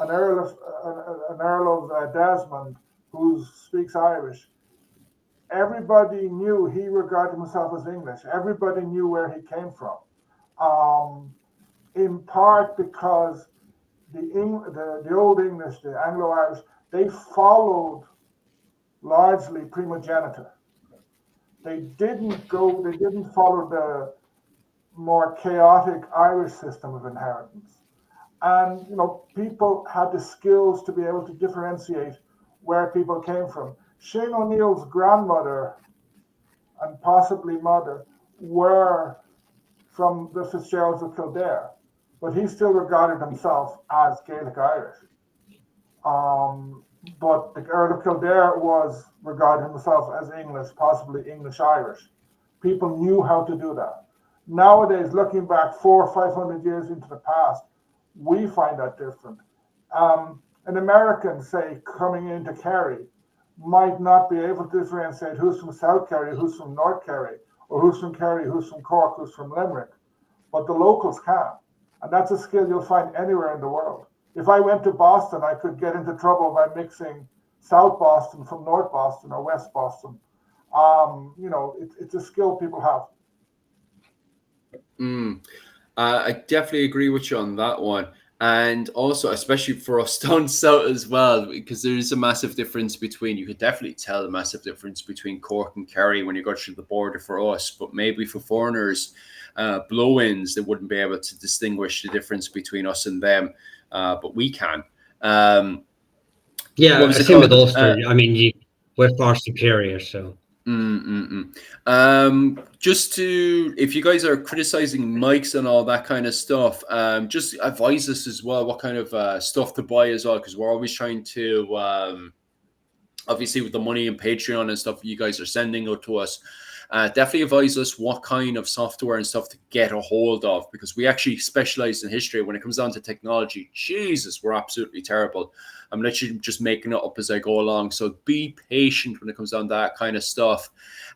an Earl of Desmond who speaks Irish, everybody knew he regarded himself as English. Everybody knew where he came from. In part because the Old English, the Anglo-Irish, they followed largely primogeniture. They didn't follow the more chaotic Irish system of inheritance. And people had the skills to be able to differentiate where people came from. Shane O'Neill's grandmother and possibly mother were from the Fitzgeralds of Kildare, but he still regarded himself as Gaelic Irish. But the Earl of Kildare was regarding himself as English, possibly English Irish. People knew how to do that. Nowadays, looking back 400 or 500 years into the past, we find that different. An American, say, coming into Kerry, might not be able to differentiate who's from South Kerry, who's from North Kerry, or who's from Kerry, who's from Cork, who's from Limerick. But the locals can. And that's a skill you'll find anywhere in the world. If I went to Boston, I could get into trouble by mixing South Boston from North Boston or West Boston. It's a skill people have. I definitely agree with you on that one. And also, especially for us down south as well, because there is a massive difference between, you could definitely tell the massive difference between Cork and Kerry when you go through the border for us, but maybe for foreigners, blow-ins, they wouldn't be able to distinguish the difference between us and them, but we can. Yeah, same with Ulster. We're far superior, so. Just to, if you guys are criticizing mics and all that kind of stuff, just advise us as well what kind of stuff to buy as well, because we're always trying to, obviously with the money and Patreon and stuff you guys are sending out to us, definitely advise us what kind of software and stuff to get a hold of, because we actually specialize in history. When it comes down to technology, Jesus, we're absolutely terrible. I'm literally just making it up as I go along. So be patient when it comes down to that kind of stuff.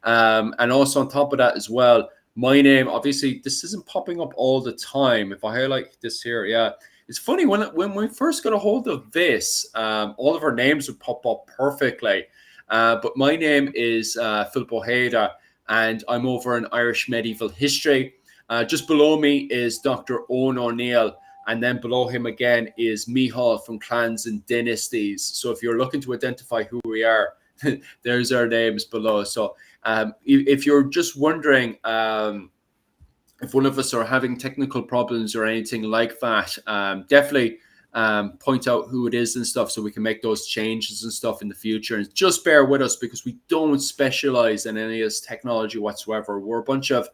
And also on top of that as well, my name, obviously, this isn't popping up all the time. If I highlight this here, yeah. It's funny, when we first got a hold of this, all of our names would pop up perfectly. But my name is Philip Ojeda, and I'm over in Irish Medieval History. Just below me is Dr. Owen O'Neill. And then below him again is Mihal from Clans and Dynasties. So if you're looking to identify who we are, there's our names below. So if you're just wondering if one of us are having technical problems or anything like that, definitely point out who it is and stuff so we can make those changes and stuff in the future. And just bear with us because we don't specialize in any of this technology whatsoever. We're a bunch of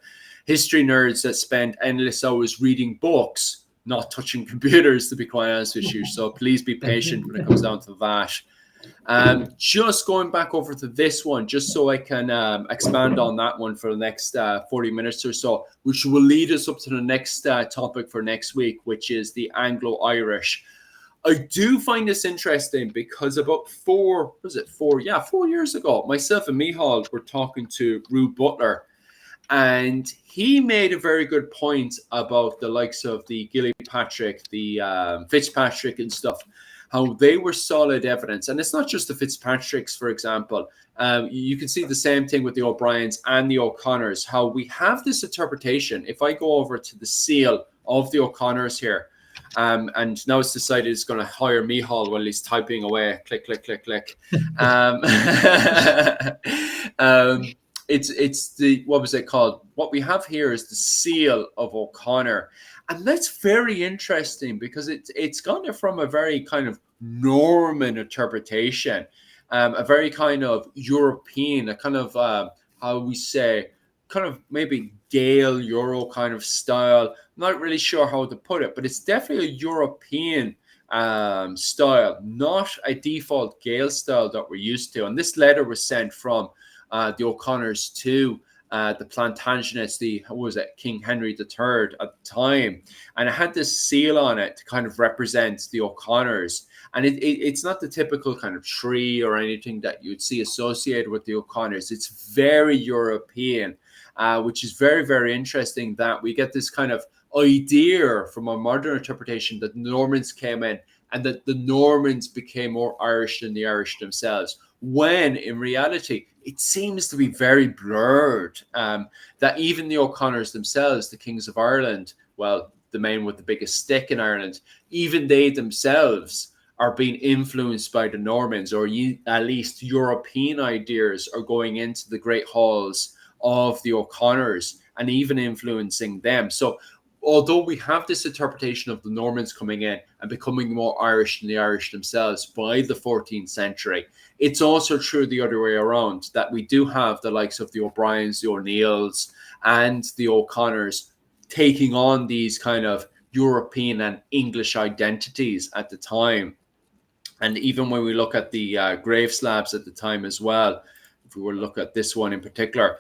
history nerds that spend endless hours reading books, not touching computers, to be quite honest with you. So please be patient when it comes down to that. Just going back over to this one, just so I can expand on that one for the next 40 minutes or so, which will lead us up to the next topic for next week, which is the Anglo-Irish. I do find this interesting because about 4 years ago, myself and Mihal were talking to Rue Butler, and he made a very good point about the likes of the Gilpatrick, the Fitzpatrick and stuff, how they were solid evidence. And it's not just the Fitzpatricks, for example. You can see the same thing with the O'Briens and the O'Connors, how we have this interpretation. If I go over to the seal of the O'Connors here, and now it's decided it's going to hire Mihal while he's typing away. Click, click, click, click. It's the, what was it called? What we have here is the seal of O'Connor. And that's very interesting because it's gone from a very kind of Norman interpretation, a very kind of European, a kind of, how we say, kind of maybe Gael Euro kind of style. I'm not really sure how to put it, but it's definitely a European style, not a default Gael style that we're used to. And this letter was sent from the O'Connors to the Plantagenets, King Henry III at the time, and it had this seal on it to kind of represent the O'Connors. And it's not the typical kind of tree or anything that you'd see associated with the O'Connors. It's very European, which is very, very interesting that we get this kind of idea from a modern interpretation that the Normans came in and that the Normans became more Irish than the Irish themselves, when in reality, it seems to be very blurred, that even the O'Connors themselves, the kings of Ireland, well, the men with the biggest stick in Ireland, even they themselves are being influenced by the Normans, or at least European ideas are going into the great halls of the O'Connors and even influencing them. So although we have this interpretation of the Normans coming in and becoming more Irish than the Irish themselves by the 14th century, it's also true the other way around, that we do have the likes of the O'Briens, the O'Neills, and the O'Connors taking on these kind of European and English identities at the time. And even when we look at the grave slabs at the time as well, if we were to look at this one in particular,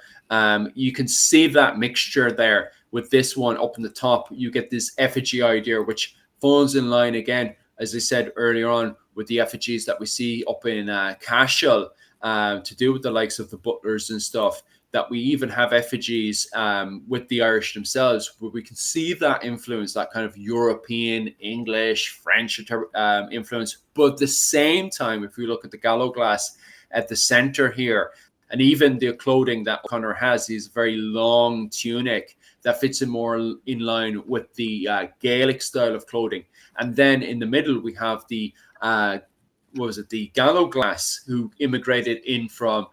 you can see that mixture there. With this one up in the top, you get this effigy idea, which falls in line again, as I said earlier on, with the effigies that we see up in Cashel, to do with the likes of the butlers and stuff, that we even have effigies with the Irish themselves, where we can see that influence, that kind of European, English, French influence. But at the same time, if we look at the Gallo glass at the center here, and even the clothing that O'Connor has, is very long tunic that fits in more in line with the Gaelic style of clothing. And then in the middle, we have the, the Gallo glass, who immigrated in from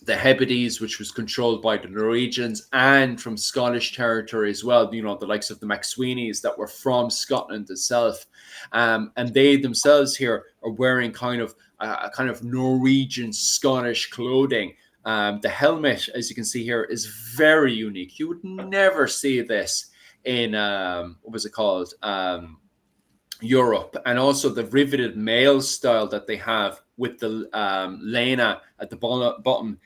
the Hebrides, which was controlled by the Norwegians, and from Scottish territory as well, you know, the likes of the McSweeneys that were from Scotland itself. And they themselves here are wearing kind of Norwegian Scottish clothing. The helmet, as you can see here, is very unique. You would never see this in Europe. And also the riveted mail style that they have with the lena at the bottom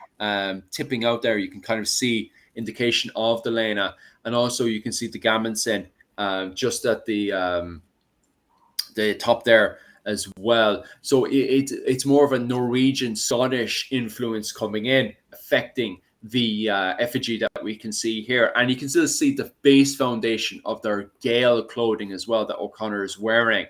tipping out there. You can kind of see indication of the lena, and also you can see the gammonsen just at the top there as well. So it's more of a Norwegian Scottish influence coming in, affecting the effigy that we can see here. And you can still see the base foundation of their Gael clothing as well that O'Connor is wearing.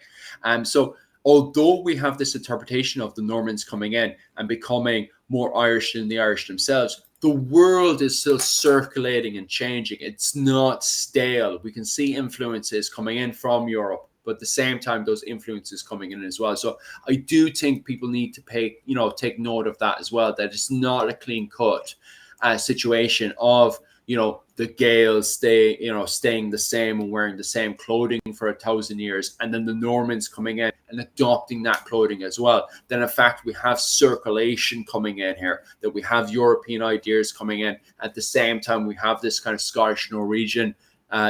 So although we have this interpretation of the Normans coming in and becoming more Irish than the Irish themselves, the world is still circulating and changing. It's not stale. We can see influences coming in from Europe, but at the same time, those influences coming in as well. So I do think people need to take note of that as well, that it's not a clean cut situation of, the Gaels staying the same and wearing the same clothing for 1,000 years, and then the Normans coming in and adopting that clothing as well. Then in fact, we have circulation coming in here, that we have European ideas coming in. At the same time, we have this kind of Scottish Norwegian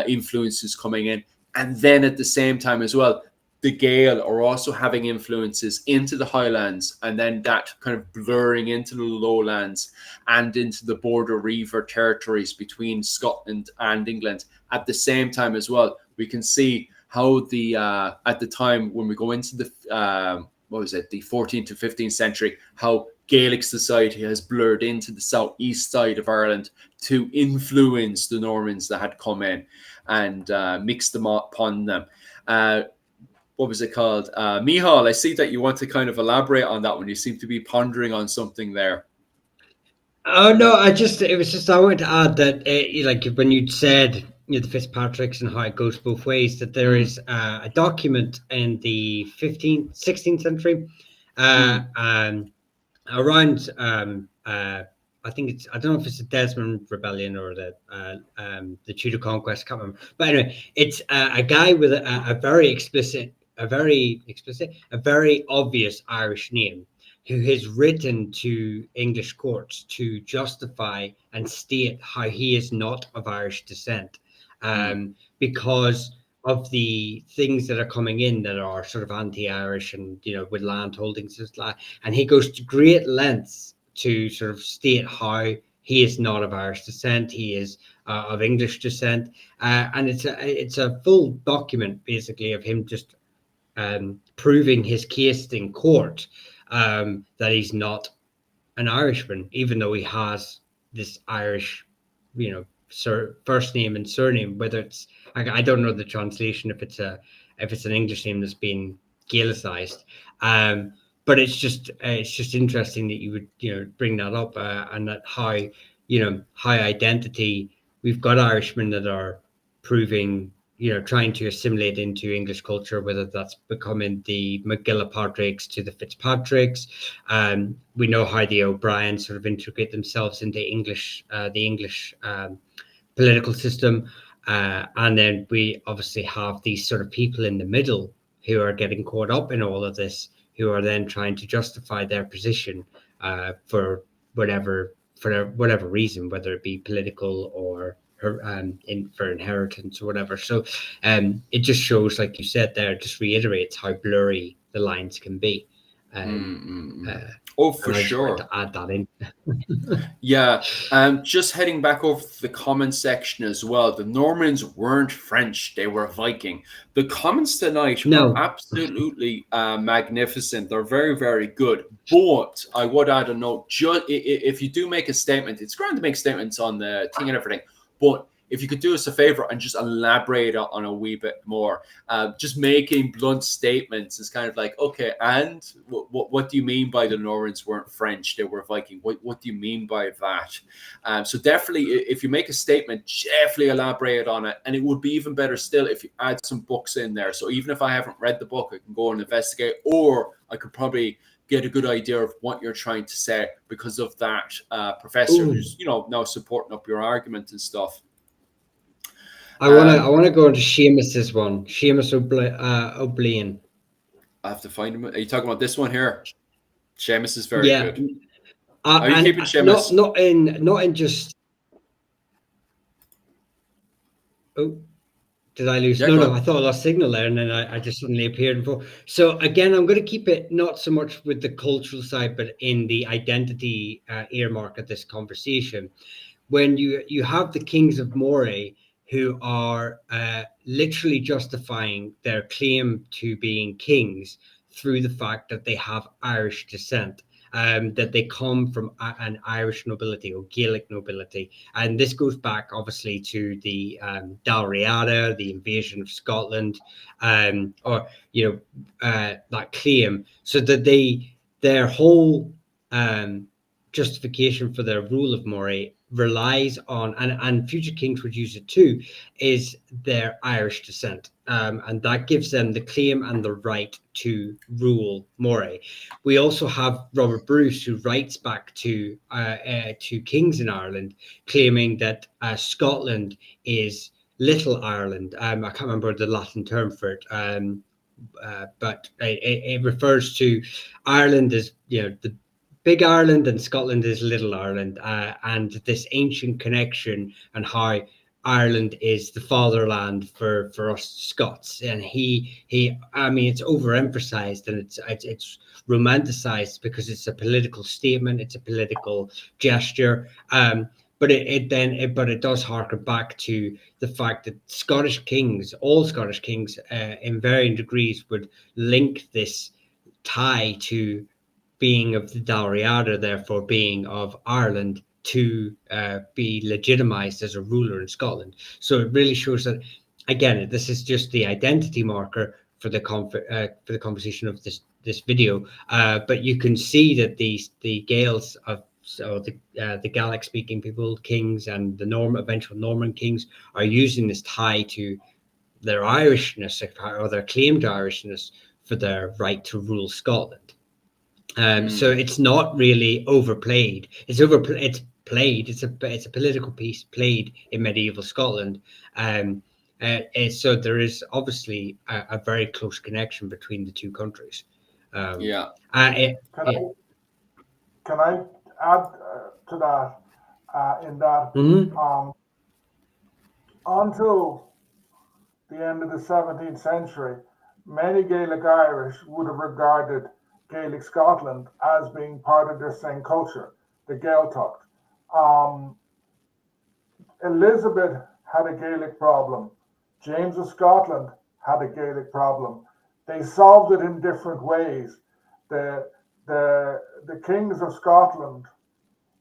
influences coming in. And then at the same time as well, the Gael are also having influences into the Highlands, and then that kind of blurring into the Lowlands and into the border Reiver territories between Scotland and England. At the same time as well, we can see how at the time when we go into the the 14th to 15th century, how Gaelic society has blurred into the southeast side of Ireland to influence the Normans that had come in and mixed them upon them. Micheál, I see that you want to kind of elaborate on that one. You seem to be pondering on something there. Oh no, I wanted to add that like when you said the Fitzpatricks and how it goes both ways, that there is a document in the 16th century around I don't know if it's the Desmond Rebellion or the Tudor Conquest, I can't remember. But anyway, it's a guy with a very obvious Irish name, who has written to English courts to justify and state how he is not of Irish descent, because of the things that are coming in that are sort of anti-Irish and with land holdings and stuff. And he goes to great lengths to sort of state how he is not of Irish descent, he is of English descent, and it's a full document basically of him just proving his case in court, that he's not an Irishman, even though he has this Irish, first name and surname. Whether it's I don't know the translation if it's an English name that's been Gaelicized. But it's just interesting that you would bring that up, and that how identity, we've got Irishmen that are proving trying to assimilate into English culture, whether that's becoming the McGillipatricks to the Fitzpatricks. We know how the O'Briens sort of integrate themselves into the English political system. And then we obviously have these sort of people in the middle who are getting caught up in all of this, who are then trying to justify their position for whatever reason, whether it be political or for inheritance or whatever. So it just shows, like you said there, just reiterates how blurry the lines can be. Oh, for and I just sure. wanted to add that in. Yeah, just heading back over to the comment section as well. The Normans weren't French; they were Viking. The comments tonight No. are absolutely magnificent. They're very, very good. But I would add a note: just if you do make a statement, it's grand to make statements on the thing and everything. But if you could do us a favor and just elaborate on a wee bit more, just making blunt statements is kind of like, okay, and what do you mean by the Normans weren't French, they were Viking? What do you mean by that? So definitely, if you make a statement, definitely elaborate on it. And it would be even better still if you add some books in there. So even if I haven't read the book, I can go and investigate, or I could probably get a good idea of what you're trying to say because of that professor who's, now supporting up your argument and stuff. I wanna go into Seamus's one. Seamus O'Brien. I have to find him. Are you talking about this one here? Seamus is very good. Are you keeping Seamus? Not in just. Oh, did I lose? No, I thought I lost signal there, and then I just suddenly appeared. So again, I'm going to keep it not so much with the cultural side, but in the identity earmark of this conversation. When you have the Kings of Moray, who are literally justifying their claim to being kings through the fact that they have Irish descent, that they come from an Irish nobility or Gaelic nobility. And this goes back, obviously, to the Dalriada, the invasion of Scotland, that claim, so that their whole justification for their rule of Moray relies on, and future kings would use it too, is their Irish descent, and that gives them the claim and the right to rule Moray. We also have Robert Bruce, who writes back to kings in Ireland, claiming that Scotland is Little Ireland. I can't remember the Latin term for it, but it refers to Ireland as the Big Ireland and Scotland is Little Ireland, and this ancient connection and how Ireland is the fatherland for us Scots. And it's overemphasized and it's romanticized because it's a political statement, it's a political gesture. But it does harken back to the fact that all Scottish kings, in varying degrees, would link this tie to being of the Dalriada, therefore being of Ireland, to be legitimized as a ruler in Scotland. So it really shows that, again, this is just the identity marker for the conversation of this video. But you can see that the Gaels the Gaelic speaking people, kings, and the eventual Norman kings are using this tie to their Irishness or their claim to Irishness for their right to rule Scotland. So it's not really overplayed. It's played. It's a political piece played in medieval Scotland. So there is obviously a very close connection between the two countries. Can I add to that? Until the end of the 17th century, many Gaelic Irish would have regarded Gaelic Scotland as being part of their same culture, the Gaeltacht. Elizabeth had a Gaelic problem. James of Scotland had a Gaelic problem. They solved it in different ways. The kings of Scotland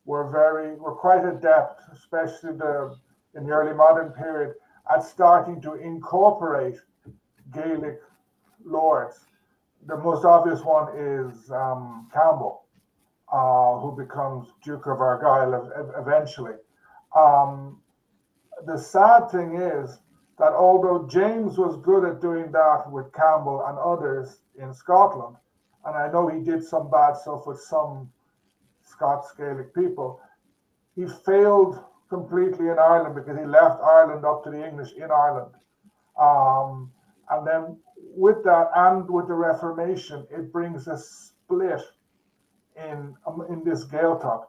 were quite adept, especially in the early modern period, at starting to incorporate Gaelic lords. The most obvious one is Campbell, who becomes Duke of Argyll eventually. The sad thing is that although James was good at doing that with Campbell and others in Scotland, and I know he did some bad stuff with some Scots Gaelic people, he failed completely in Ireland because he left Ireland up to the English in Ireland. And then with that and with the Reformation, it brings a split in this Gaeltacht.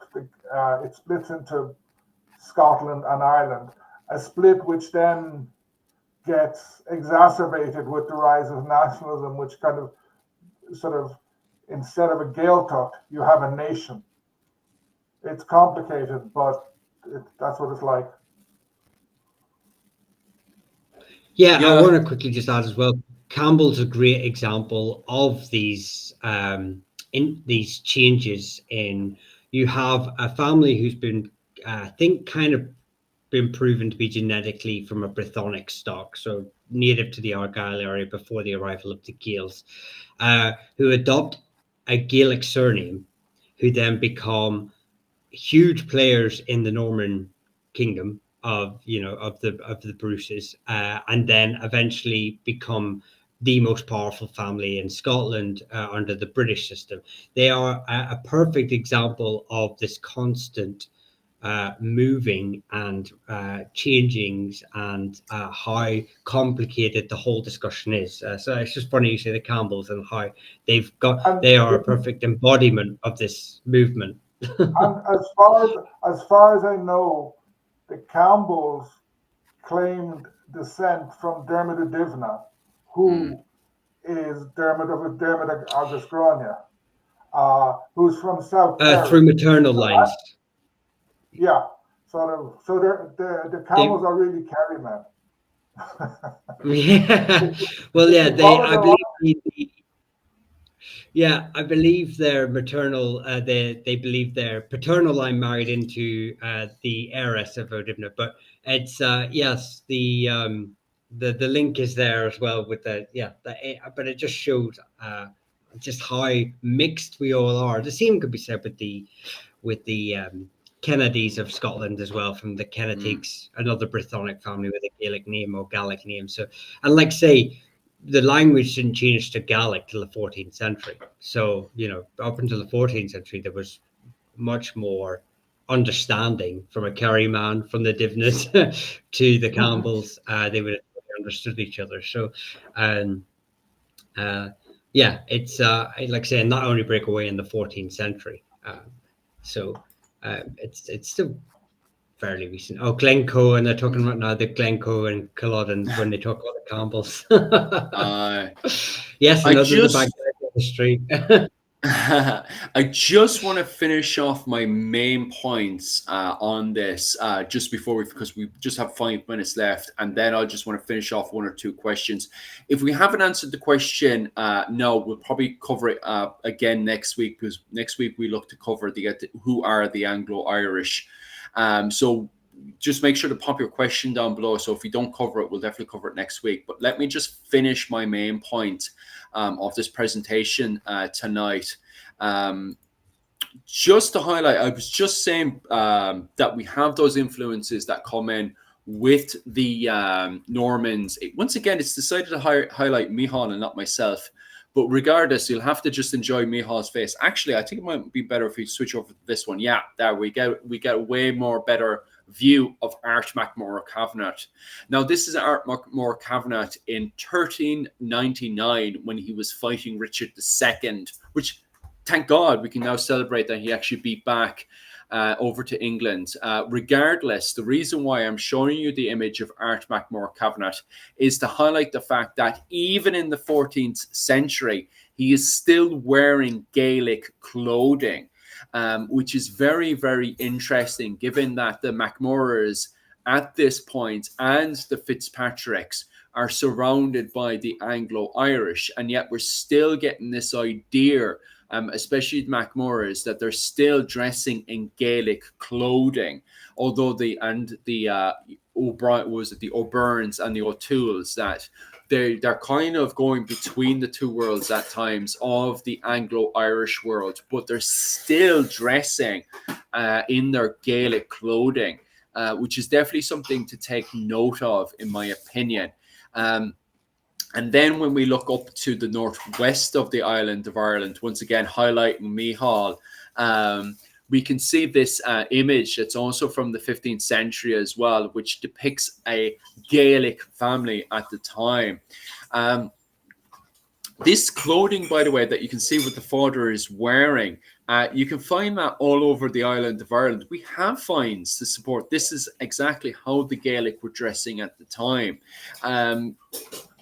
It splits into Scotland and Ireland, a split which then gets exacerbated with the rise of nationalism, which kind of sort of, instead of a Gaeltacht, you have a nation. It's complicated, but that's what it's like. Yeah, I want to quickly just add as well. Campbell's a great example of these in these changes. In you have a family who's been, I think, kind of been proven to be genetically from a Brythonic stock, so native to the Argyll area before the arrival of the Gaels, who adopt a Gaelic surname, who then become huge players in the Norman kingdom of the Bruces, and then eventually become the most powerful family in Scotland under the British system. They are a perfect example of this constant moving and changings, and how complicated the whole discussion is. So it's just funny you say the Campbells and how they are a perfect embodiment of this movement. And as far as I know, the Campbells claimed descent from Dermot of Divna, who is Dermot of Agus Grania, who's from South Kerry. Through maternal lines. Yeah, so the Campbells are really Kerry men. Yeah, well, yeah, I believe their maternal, they believe their paternal line married into the heiress of Odivna, but it's yes, the link is there as well with but it just shows just how mixed we all are. The same could be said with the Kennedys of Scotland as well, from the Kennedigs, another Brythonic family with a Gaelic name or Gaelic name. So, and like say, the language didn't change to Gaelic till the 14th century. So, up until the 14th century, there was much more understanding from a Kerry man, from the Divnas to the Campbells. They would have understood each other. So, it's like saying, not only break away in the 14th century. It's still fairly recent. Oh, Glencoe, and they're talking about now the Glencoe and Culloden when they talk about the Campbells. Yes, another back history. I just want to finish off my main points on this just before because we just have 5 minutes left, and then I just want to finish off 1 or 2 questions. If we haven't answered the question, no, we'll probably cover it again next week, because next week we look to cover who are the Anglo-Irish. So just make sure to pop your question down below. So if we don't cover it, we'll definitely cover it next week. But let me just finish my main point of this presentation tonight. Just to highlight, I was just saying that we have those influences that come in with the Normans. Once again, it's decided to highlight Micheál and not myself. But regardless, you'll have to just enjoy Micheál's face. Actually, I think it might be better if we switch over to this one. Yeah, there we get a way more better view of Art MacMurrough Cavanagh. Now, this is Art MacMurrough Cavanagh in 1399 when he was fighting Richard II, which, thank God, we can now celebrate that he actually beat back over to England. Regardless, the reason why I'm showing you the image of Art MacMurrough Cavanagh is to highlight the fact that even in the 14th century, he is still wearing Gaelic clothing, which is very, very interesting, given that the MacMurroughs at this point and the Fitzpatricks are surrounded by the Anglo-Irish, and yet we're still getting this idea, especially the MacMurroughs, that they're still dressing in Gaelic clothing, although the O'Byrnes and the O'Tooles, that they're kind of going between the two worlds at times of the Anglo-Irish world, but they're still dressing in their Gaelic clothing, which is definitely something to take note of, in my opinion. And then when we look up to the northwest of the island of Ireland, once again highlighting Micheál, we can see this image that's also from the 15th century as well, which depicts a Gaelic family at the time. This clothing, by the way, that you can see what the father is wearing, you can find that all over the island of Ireland. We have finds to support this is exactly how the Gaelic were dressing at the time.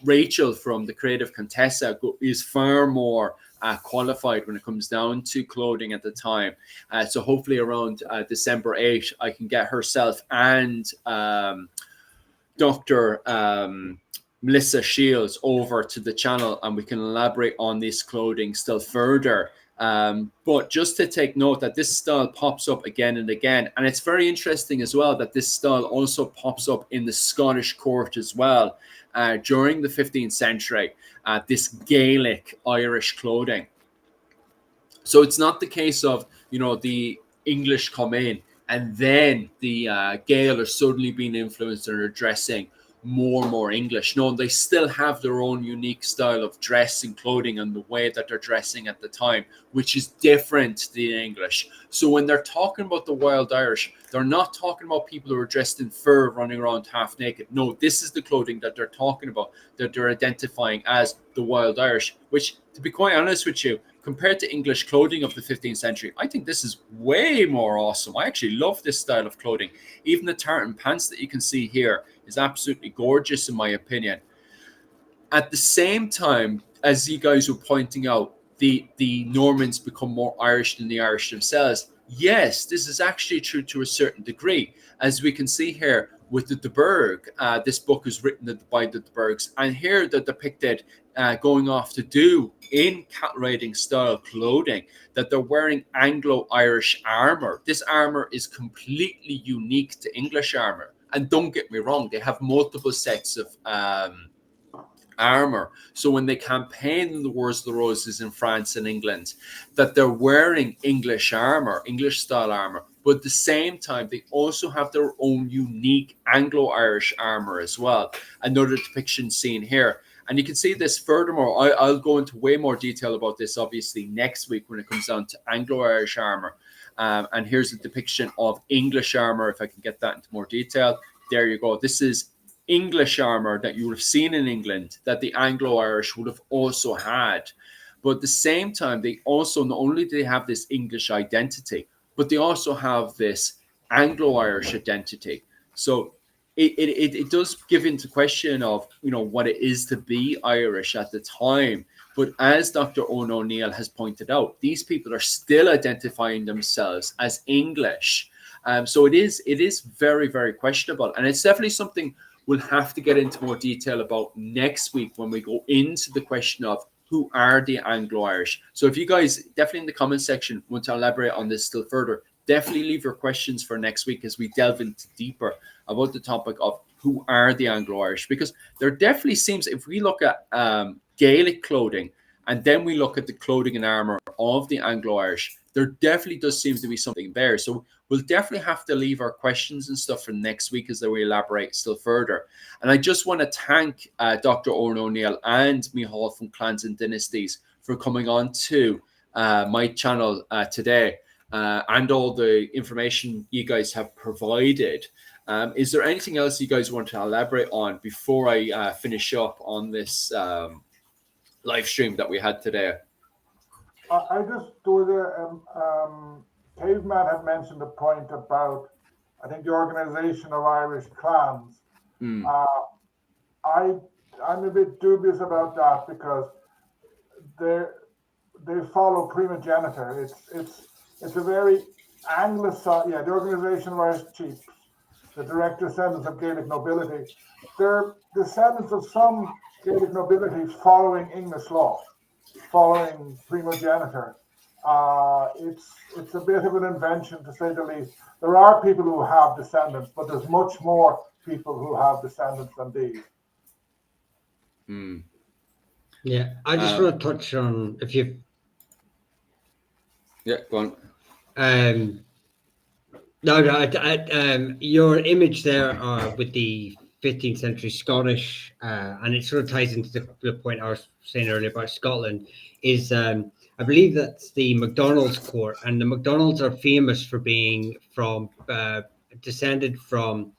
Rachel from the Creative Contessa is far more qualified when it comes down to clothing at the time. So hopefully around December 8, I can get herself and Dr. Melissa Shields over to the channel, and we can elaborate on this clothing still further. But just to take note that this style pops up again and again, and it's very interesting as well that this style also pops up in the Scottish court as well during the 15th century, this Gaelic Irish clothing. So it's not the case of, you know, the English come in and then the Gael are suddenly being influenced and are dressing more and more English. No, they still have their own unique style of dress and clothing and the way that they're dressing at the time, which is different to the English. So when they're talking about the Wild Irish, they're not talking about people who are dressed in fur running around half naked. No, this is the clothing that they're talking about, that they're identifying as the Wild Irish, which, to be quite honest with you, compared to English clothing of the 15th century, I think this is way more awesome. I actually love this style of clothing. Even the tartan pants that you can see here is absolutely gorgeous in my opinion. At the same time, as you guys were pointing out, the Normans become more Irish than the Irish themselves. Yes, this is actually true to a certain degree. As we can see here with the de Burgh, this book is written by the de Burghs, and here they're depicted going off to do in cattle riding style clothing, that they're wearing Anglo-Irish armor. This armor is completely unique to English armor. And don't get me wrong, they have multiple sets of armor. So when they campaign in the Wars of the Roses in France and England, that they're wearing English armor, English style armor, but at the same time, they also have their own unique Anglo-Irish armor as well. Another depiction seen here. And you can see this furthermore. I'll go into way more detail about this, obviously, next week when it comes down to Anglo-Irish armor. And here's a depiction of English armor, if I can get that into more detail. There you go. This is English armor that you would have seen in England that the Anglo-Irish would have also had. But at the same time, they also, not only do they have this English identity, but they also have this Anglo-Irish identity. So it does give into question of, you know, what it is to be Irish at the time. But as Dr. Owen O'Neill has pointed out, these people are still identifying themselves as English. So it is very, very questionable. And it's definitely something we'll have to get into more detail about next week when we go into the question of who are the Anglo-Irish. So if you guys definitely in the comment section want to elaborate on this still further, definitely leave your questions for next week as we delve into deeper about the topic of who are the Anglo-Irish, because there definitely seems, if we look at Gaelic clothing and then we look at the clothing and armor of the Anglo-Irish, there definitely does seem to be something there. So we'll definitely have to leave our questions and stuff for next week as we elaborate still further. And I just want to thank Dr. Owen O'Neill and Micheál from Clans and Dynasties for coming on to my channel today and all the information you guys have provided. Is there anything else you guys want to elaborate on before I finish up on this live stream that we had today? I just do the Caveman had mentioned a point about, I think, the organization of Irish clans. I'm a bit dubious about that because they follow primogeniture. It's a very Anglicized, the organization of Irish chiefs, the direct descendants of Gaelic nobility. They're descendants of some Gaelic nobility following English law, following primogeniture. It's a bit of an invention, to say the least. There are people who have descendants, but there's much more people who have descendants than these. Yeah, I just want to touch on, if you... Yeah, go on. Your image there with the 15th century Scottish, and it sort of ties into the point I was saying earlier about Scotland, is I believe that's the McDonald's court, and the McDonald's are famous for being from descended from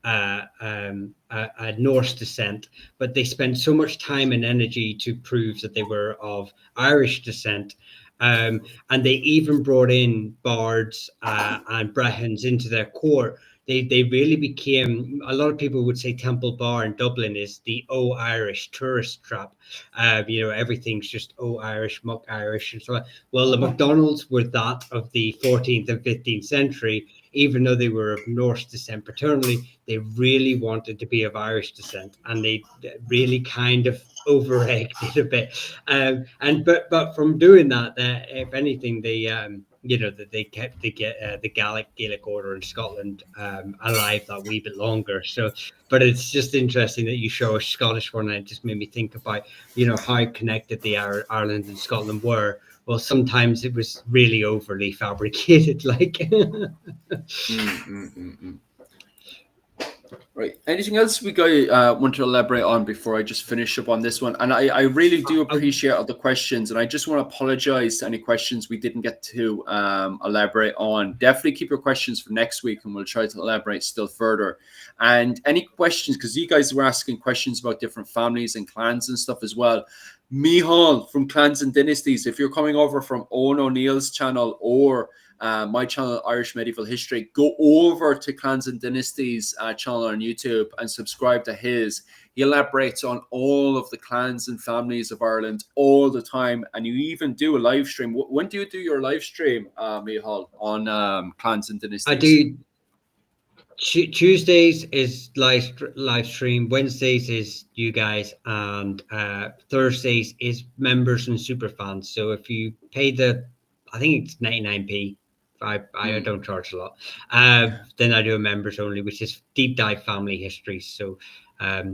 a Norse descent, but they spent so much time and energy to prove that they were of Irish descent. And they even brought in bards and brehons into their court. They really became, a lot of people would say Temple Bar in Dublin is the Irish tourist trap. Everything's just Irish, muck Irish. And so on. Well, the McDonald's were that of the 14th and 15th century. Even though they were of Norse descent paternally, they really wanted to be of Irish descent, and they really kind of over-egged it a bit. But from doing that, if anything, they kept the Gaelic order in Scotland alive that wee bit longer. So, but it's just interesting that you show a Scottish one, and it just made me think about how connected the Ireland and Scotland were. Well, sometimes it was really overly fabricated, like. Right. Anything else we want to elaborate on before I just finish up on this one? And I really do appreciate all the questions, and I just want to apologize to any questions we didn't get to elaborate on. Definitely keep your questions for next week, and we'll try to elaborate still further. And any questions, because you guys were asking questions about different families and clans and stuff as well. Micheál from Clans and Dynasties, if you're coming over from Owen O'Neill's channel or my channel, Irish Medieval History, go over to Clans and Dynasties channel on YouTube and subscribe to his. He elaborates on all of the clans and families of Ireland all the time, and you even do a live stream. When do you do your live stream, Micheál, on Clans and Dynasties? I do. Tuesdays is live stream. Wednesdays is you guys, and Thursdays is members and super fans. So if you pay I think it's 99p. I don't charge a lot. Then I do a members only, which is deep dive family history. So a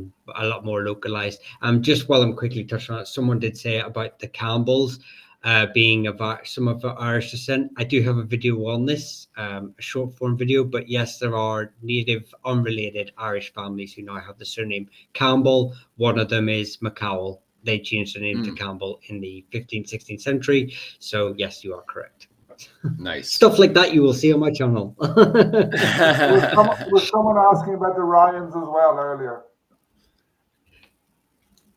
lot more localized. Just while I'm quickly touching on it, someone did say about the Campbells being some of Irish descent. I do have a video on this, a short form video, but yes, there are native unrelated Irish families who now have the surname Campbell. One of them is McCowell. They changed the name to Campbell in the 15th, 16th century. So yes, you are correct. Nice. Stuff like that you will see on my channel. Was someone asking about the Ryans as well earlier?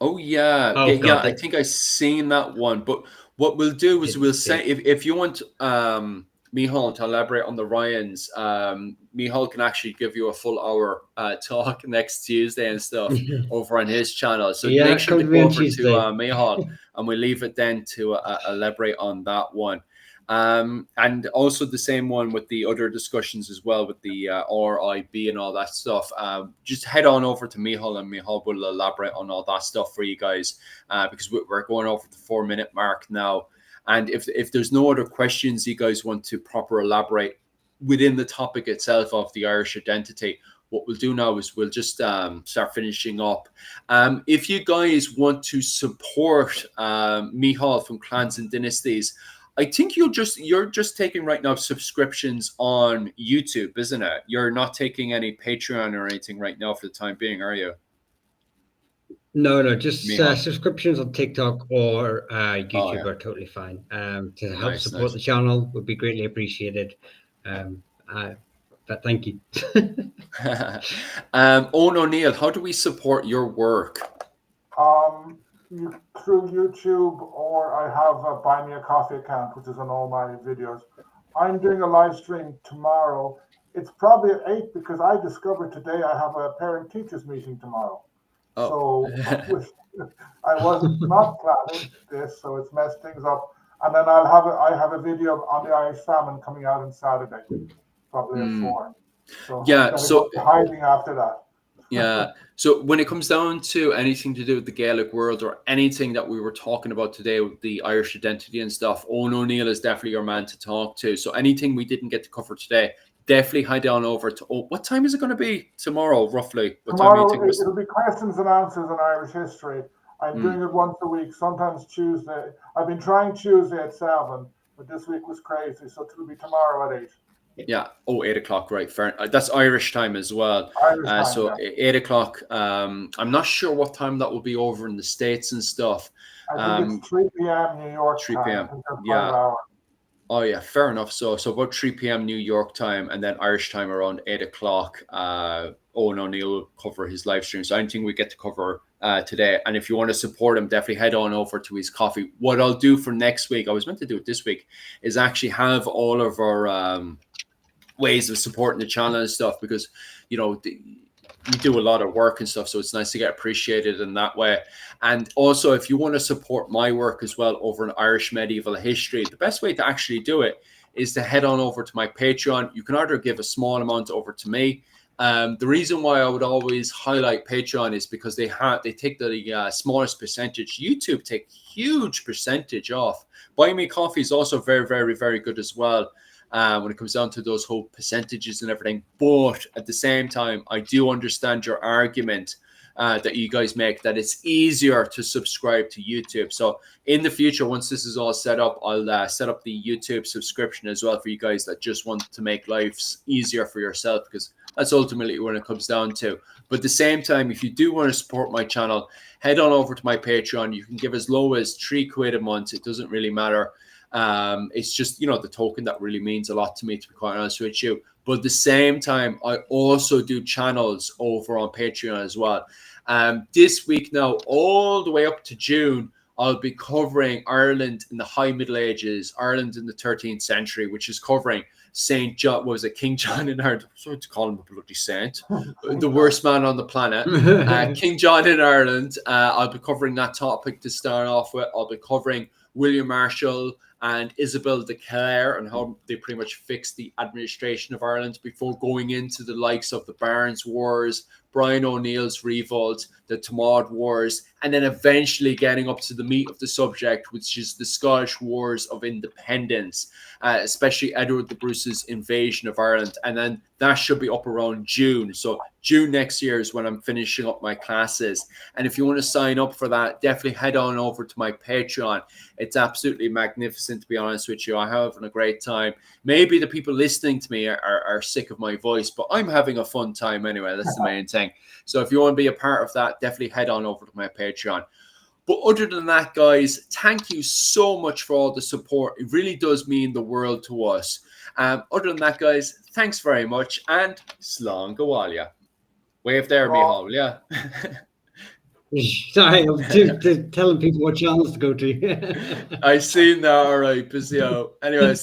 Oh yeah, I think I seen that one. But what we'll do is we'll say if you want Micheál to elaborate on the Ryans, Micheál can actually give you a full hour talk next Tuesday and stuff over on his channel. So make sure to go over to Micheál, and we'll leave it then to elaborate on that one. And also the same one with the other discussions as well with the RIB and all that stuff. Just head on over to Micheál, and Micheál will elaborate on all that stuff for you guys because we're going over the 4-minute mark now. And if there's no other questions you guys want to proper elaborate within the topic itself of the Irish identity, what we'll do now is we'll just start finishing up. If you guys want to support Micheál from Clans and Dynasties, I think you're just taking right now subscriptions on YouTube, isn't it? You're not taking any Patreon or anything right now for the time being, are you? No, just subscriptions on TikTok or YouTube are totally fine. To help support the channel would be greatly appreciated. But thank you. Owen O'Neill, how do we support your work? Through YouTube, or I have a Buy Me a Coffee account, which is on all my videos. I'm doing a live stream tomorrow. It's probably at 8 because I discovered today I have a parent-teachers meeting tomorrow. So I was not planning this, so it's messed things up. And then I have a video on the Irish famine coming out on Saturday, probably at 4. So hiding after that. Yeah. So when it comes down to anything to do with the Gaelic world or anything that we were talking about today with the Irish identity and stuff, Owen O'Neill is definitely your man to talk to. So anything we didn't get to cover today, definitely head on over to. What time is it going to be tomorrow, roughly? Tomorrow it'll be questions and answers on Irish history. I'm doing it once a week, sometimes Tuesday. I've been trying Tuesday at 7, but this week was crazy, so it'll be tomorrow at 8. Yeah. 8 o'clock. Right. Fair. That's Irish time as well. 8 o'clock. I'm not sure what time that will be over in the States and stuff. I think it's 3 p.m. New York 3 time. p.m. I think that's Yeah. 5 hours. Oh yeah, fair enough. So about 3 p.m. New York time, and then Irish time around 8 o'clock. Owen O'Neill will cover his live stream. So anything we get to cover today. And if you want to support him, definitely head on over to his coffee. What I'll do for next week, I was meant to do it this week, is actually have all of our ways of supporting the channel and stuff, because we do a lot of work and stuff, so it's nice to get appreciated in that way. And also, if you want to support my work as well over in Irish medieval history, the best way to actually do it is to head on over to my Patreon. You can either give a small amount over to me. The reason why I would always highlight Patreon is because they take the smallest percentage. YouTube take huge percentage off. Buy Me Coffee is also very, very, very good as well. When it comes down to those whole percentages and everything. But at the same time, I do understand your argument that you guys make, that it's easier to subscribe to YouTube. So in the future, once this is all set up, I'll set up the YouTube subscription as well for you guys that just want to make lives easier for yourself, because that's ultimately what it comes down to. But at the same time, if you do want to support my channel, head on over to my Patreon. You can give as low as £3 a month. It doesn't really matter. It's just, the token that really means a lot to me, to be quite honest with you. But at the same time, I also do channels over on Patreon as well. This week now, all the way up to June, I'll be covering Ireland in the High Middle Ages, Ireland in the 13th century, which is covering St. John, what was it, King John in Ireland? I'm sorry to call him a bloody saint, the worst man on the planet. King John in Ireland. I'll be covering that topic to start off with. I'll be covering William Marshall and Isabel de Clare and how they pretty much fixed the administration of Ireland before going into the likes of the Barons Wars, Brian O'Neill's revolt, the Tamaud Wars, and then eventually getting up to the meat of the subject, which is the Scottish Wars of Independence, especially Edward the Bruce's invasion of Ireland. And then that should be up around June. So June next year is when I'm finishing up my classes. And if you want to sign up for that, definitely head on over to my Patreon. It's absolutely magnificent, to be honest with you. I'm having a great time. Maybe the people listening to me are sick of my voice, but I'm having a fun time anyway. That's the main thing. So if you want to be a part of that, definitely head on over to my Patreon. But other than that, guys, thank you so much for all the support. It really does mean the world to us. Other than that, guys, thanks very much, and slán go bhfuil. Wave there, Micheál, yeah. Sorry, I'm telling people what channels to go to. I seen that, all right, Anyway.